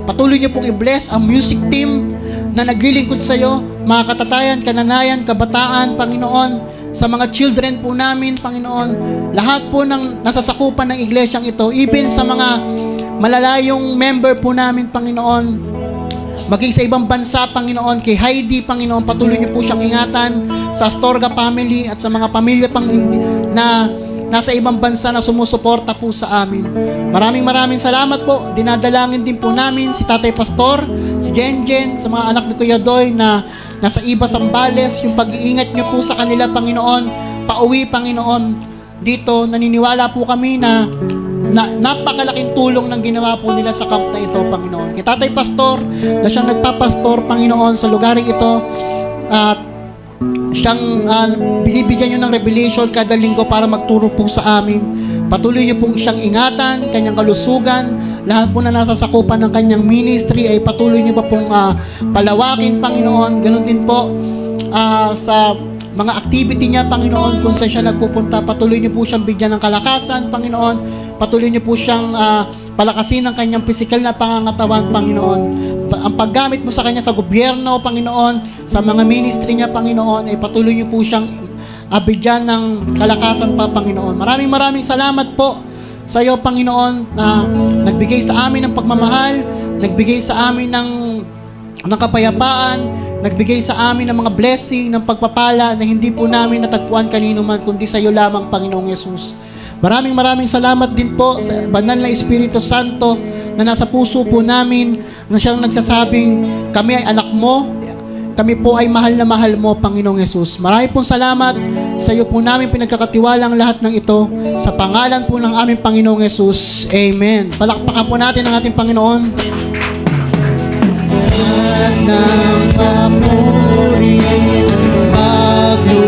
Patuloy niyo pong i-bless ang music team na naglilingkod sa iyo. Mga katatayan, kananayan, kabataan, Panginoon, sa mga children po namin, Panginoon, lahat po ng nasasakupan ng iglesyang ito, even sa mga malalayong member po namin, Panginoon, maging sa ibang bansa, Panginoon, kay Heidi, Panginoon, patuloy niyo po siyang ingatan, sa Astorga family at sa mga pamilya pang na nasa ibang bansa na sumusuporta po sa amin. Maraming salamat po. Dinadalangin din po namin si Tatay Pastor, si Jenjen, sa mga anak ni Kuya Doy na nasa iba Sambales, yung pag-iingat niyo po sa kanila, Panginoon, pauwi, Panginoon. Dito, naniniwala po kami na napakalaking tulong ng ginawa po nila sa camp na ito, Panginoon. Kay Tatay Pastor, na siyang nagpapastor, Panginoon, sa lugar ito, at siyang binibigyan nyo ng revelation kada linggo para magturo po sa amin. Patuloy nyo pong siyang ingatan, kanyang kalusugan, lahat po na nasa sakupan ng kanyang ministry ay patuloy nyo pa pong palawakin, Panginoon. Ganon din po sa mga activity niya, Panginoon, kung saan siya nagpupunta. Patuloy nyo po siyang bigyan ng kalakasan, Panginoon. Patuloy nyo po siyang palakasin ng kanyang physical na pangangatawan, Panginoon. Ang paggamit mo sa kanya sa gobyerno, Panginoon, sa mga ministry niya, Panginoon, ay patuloy niyo po siyang bigyan ng kalakasan pa, Panginoon. Maraming salamat po sa iyo, Panginoon, na nagbigay sa amin ng pagmamahal, nagbigay sa amin ng kapayapaan, nagbigay sa amin ng mga blessing, ng pagpapala na hindi po namin natagpuan kanino man, kundi sa iyo lamang, Panginoong Yesus. Maraming salamat din po sa banal na Espiritu Santo na nasa puso po namin, na siyang nagsasabing, kami ay anak mo, kami po ay mahal na mahal mo, Panginoong Yesus. Maraming pong salamat sa iyo po namin pinagkakatiwala ang lahat ng ito sa pangalan po ng aming Panginoong Yesus. Amen. Palakpakan po natin ang ating Panginoon. Ng papuri, pagluwalhati,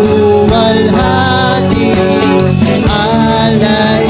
alay